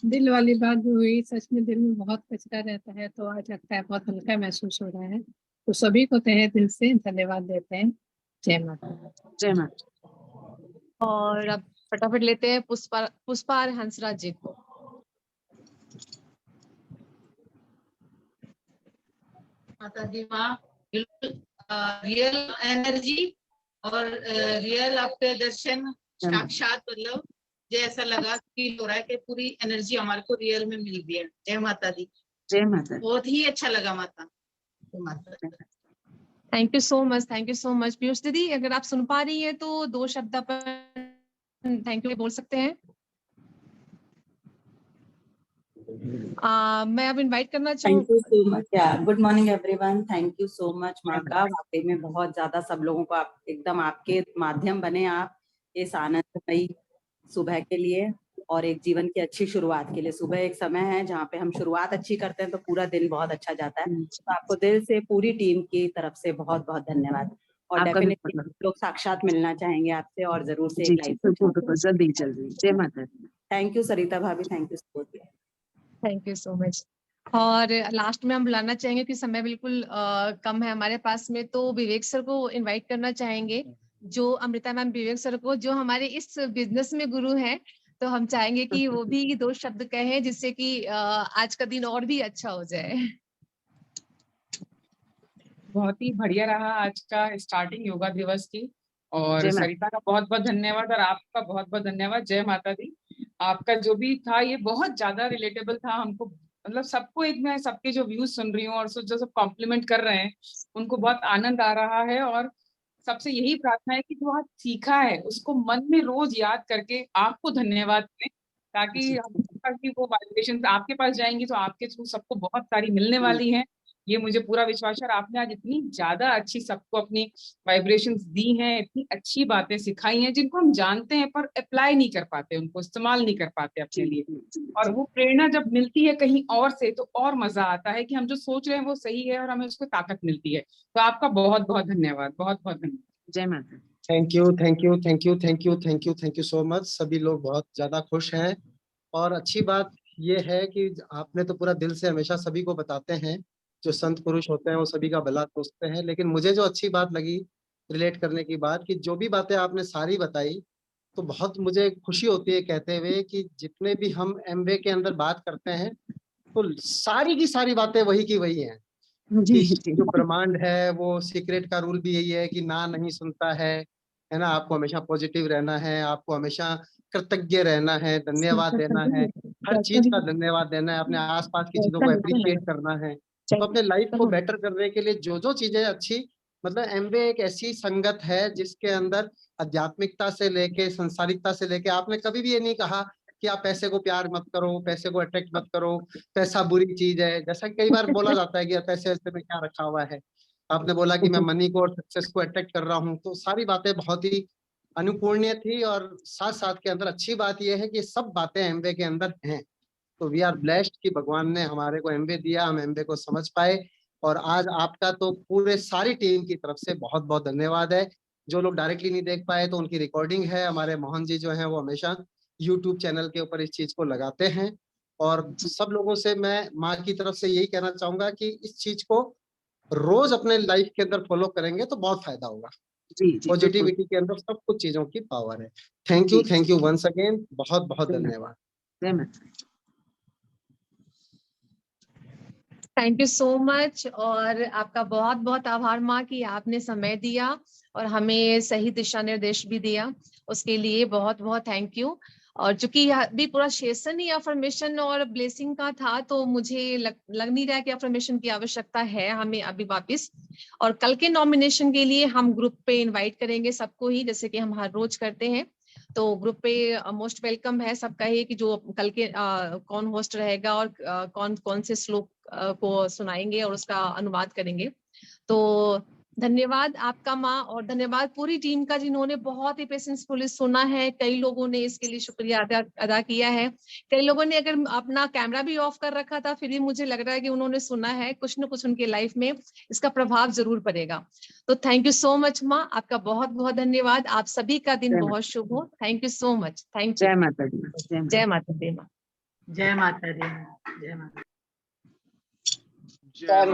दिल वाली बात जो हुई, सच में दिल में बहुत कचरा रहता है, तो आज लगता है बहुत हल्का महसूस हो रहा है। तो सभी को तहे दिल से धन्यवाद देते हैं। जय माता दी। जय माता। और अब फटाफट लेते हैं पुष्पा हंसराज जी को। माता दी माँ, बिल्कुल रियल एनर्जी और रियल आपके दर्शन साक्षात, मतलब मुझे ऐसा लगा, फील हो रहा है कि पूरी एनर्जी हमारे को रियल में मिल गई है। जय माता दी। जय माता। बहुत ही अच्छा लगा माता। Thank you so much, thank you so much. Piyush दीदी, अगर आप सुन पा रही है तो 2 शब्द अपन थैंक यू बोल सकते हैं। मैं अब इनवाइट करना चाहूँ। Thank you so much. Good morning everyone. Thank you so much माँ का, वाकई में बहुत ज्यादा सब लोगों को आप एकदम आपके माध्यम बने आप इस आनंदमयी सुबह के लिए और एक जीवन की अच्छी शुरुआत के लिए। सुबह एक समय है जहाँ पे हम शुरुआत अच्छी करते हैं तो पूरा दिन बहुत अच्छा जाता है। तो आपको दिल से पूरी टीम की तरफ से बहुत बहुत धन्यवाद। और डेफिनेटली लोग साक्षात मिलना चाहेंगे आपसे और जरूर से एक लाइव जल्दी जल्दी। जय माता। थैंक यू सरिता भाभी, thank you so much. Thank you so much. और लास्ट में हम बुलाना चाहेंगे कि समय बिल्कुल कम है हमारे पास में, तो विवेक सर को इनवाइट करना चाहेंगे, जो अमृता मैम, विवेक सर को, जो हमारे इस बिजनेस में गुरु हैं। तो हम चाहेंगे कि वो भी 2 शब्द कहें, जिससे कि आज का दिन और भी अच्छा हो जाए। बहुत ही बढ़िया रहा आज का स्टार्टिंग योगा दिवस की। और सरिता का बहुत बहुत धन्यवाद और आपका बहुत बहुत धन्यवाद। जय माता दी। आपका जो भी था ये बहुत ज्यादा रिलेटेबल था हमको, मतलब सबको, एक मैं सबके जो व्यूज सुन रही हूँ और जो सब कॉम्प्लीमेंट कर रहे हैं उनको बहुत आनंद आ रहा है। और सबसे यही प्रार्थना है कि जो आज सीखा है उसको मन में रोज याद करके आपको धन्यवाद दें, ताकि वो वाइब्रेशन आपके पास जाएंगी तो आपके थ्रू सबको बहुत सारी मिलने वाली हैं। ये मुझे पूरा विश्वास है। और आपने आज इतनी ज्यादा अच्छी सबको अपनी वाइब्रेशंस दी हैं, इतनी अच्छी बातें सिखाई हैं जिनको हम जानते हैं पर अप्लाई नहीं कर पाते, उनको इस्तेमाल नहीं कर पाते अपने लिए। और वो प्रेरणा जब मिलती है कहीं और से तो और मजा आता है कि हम जो सोच रहे हैं वो सही है और हमें उसको ताकत मिलती है। तो आपका बहुत बहुत धन्यवाद, बहुत बहुत धन्यवाद। जय माता। Thank you, thank you, thank you, thank you, thank you, thank you so much. सभी लोग बहुत ज्यादा खुश हैं और अच्छी बात ये है कि आपने तो पूरा दिल से हमेशा सभी को बताते हैं, जो संत पुरुष होते हैं वो सभी का भला सोचते हैं। लेकिन मुझे जो अच्छी बात लगी रिलेट करने की बात, कि जो भी बातें आपने सारी बताई तो बहुत मुझे खुशी होती है कहते हुए कि जितने भी हम एमवे के अंदर बात करते हैं तो सारी की सारी बातें वही की वही हैं। कि जो ब्रह्मांड है वो सीक्रेट का रूल भी यही है कि ना नहीं सुनता है ना। आपको हमेशा पॉजिटिव रहना है, आपको हमेशा कृतज्ञ रहना है, धन्यवाद देना है, हर चीज का धन्यवाद देना है, अपने आसपास की चीजों को अप्रिशिएट करना है। तो अपने लाइफ को बेटर करने के लिए जो जो चीजें अच्छी, मतलब एमवे एक ऐसी संगत है जिसके अंदर आध्यात्मिकता से लेके संसारिकता से लेके, आपने कभी भी ये नहीं कहा कि आप पैसे को प्यार मत करो, पैसे को अट्रैक्ट मत करो, पैसा बुरी चीज है, जैसा कई बार बोला जाता है कि पैसे वैसे में क्या रखा हुआ है। आपने बोला कि मैं मनी को और सक्सेस को अट्रैक्ट कर रहा हूँ, तो सारी बातें बहुत ही अनुकरणीय थी। और साथ साथ के अंदर अच्छी बात यह है कि सब बातें एमवे के अंदर हैं। तो वी आर ब्लेस्ड कि भगवान ने हमारे को एमवे दिया, हम एमवे को समझ पाए। और आज आपका तो पूरे सारी टीम की तरफ से बहुत बहुत धन्यवाद है। जो लोग डायरेक्टली नहीं देख पाए तो उनकी रिकॉर्डिंग है, हमारे मोहन जी जो हैं वो हमेशा यूट्यूब चैनल के ऊपर इस चीज को लगाते हैं। और सब लोगों से मैं माँ की तरफ से यही कहना चाहूंगा कि इस चीज को रोज अपने लाइफ के अंदर फॉलो करेंगे तो बहुत फायदा होगा। पॉजिटिविटी के अंदर सब कुछ चीजों की पावर है। थैंक यू वंस अगेन, बहुत बहुत धन्यवाद। Thank you so much. और आपका बहुत बहुत आभार माँ कि आपने समय दिया और हमें सही दिशा निर्देश भी दिया, उसके लिए बहुत बहुत थैंक यू। और चूंकि यह भी पूरा सेशन ही अफर्मेशन और ब्लेसिंग का था, तो मुझे लग नहीं रहा कि अफर्मेशन की आवश्यकता है हमें अभी वापस। और कल के नॉमिनेशन के लिए हम ग्रुप पे इनवाइट करेंगे सबको ही, जैसे कि हम हर रोज करते हैं। तो ग्रुप पे मोस्ट वेलकम है सबका ही, कि जो कल के कौन होस्ट रहेगा और कौन कौन से श्लोक को सुनाएंगे और उसका अनुवाद करेंगे। तो धन्यवाद आपका माँ, और धन्यवाद पूरी टीम का जिन्होंने बहुत ही पेशेंसफुली सुना है। कई लोगों ने इसके लिए शुक्रिया अदा किया है। कई लोगों ने अगर अपना कैमरा भी ऑफ कर रखा था, फिर भी मुझे लग रहा है कि उन्होंने सुना है। कुछ न कुछ उनके लाइफ में इसका प्रभाव जरूर पड़ेगा। तो थैंक यू सो मच माँ, आपका बहुत बहुत धन्यवाद। आप सभी का दिन बहुत शुभ हो। Thank you so much. Thank you. जय माता दी। जय माता दी माँ। जय माता दी। जय माता। जय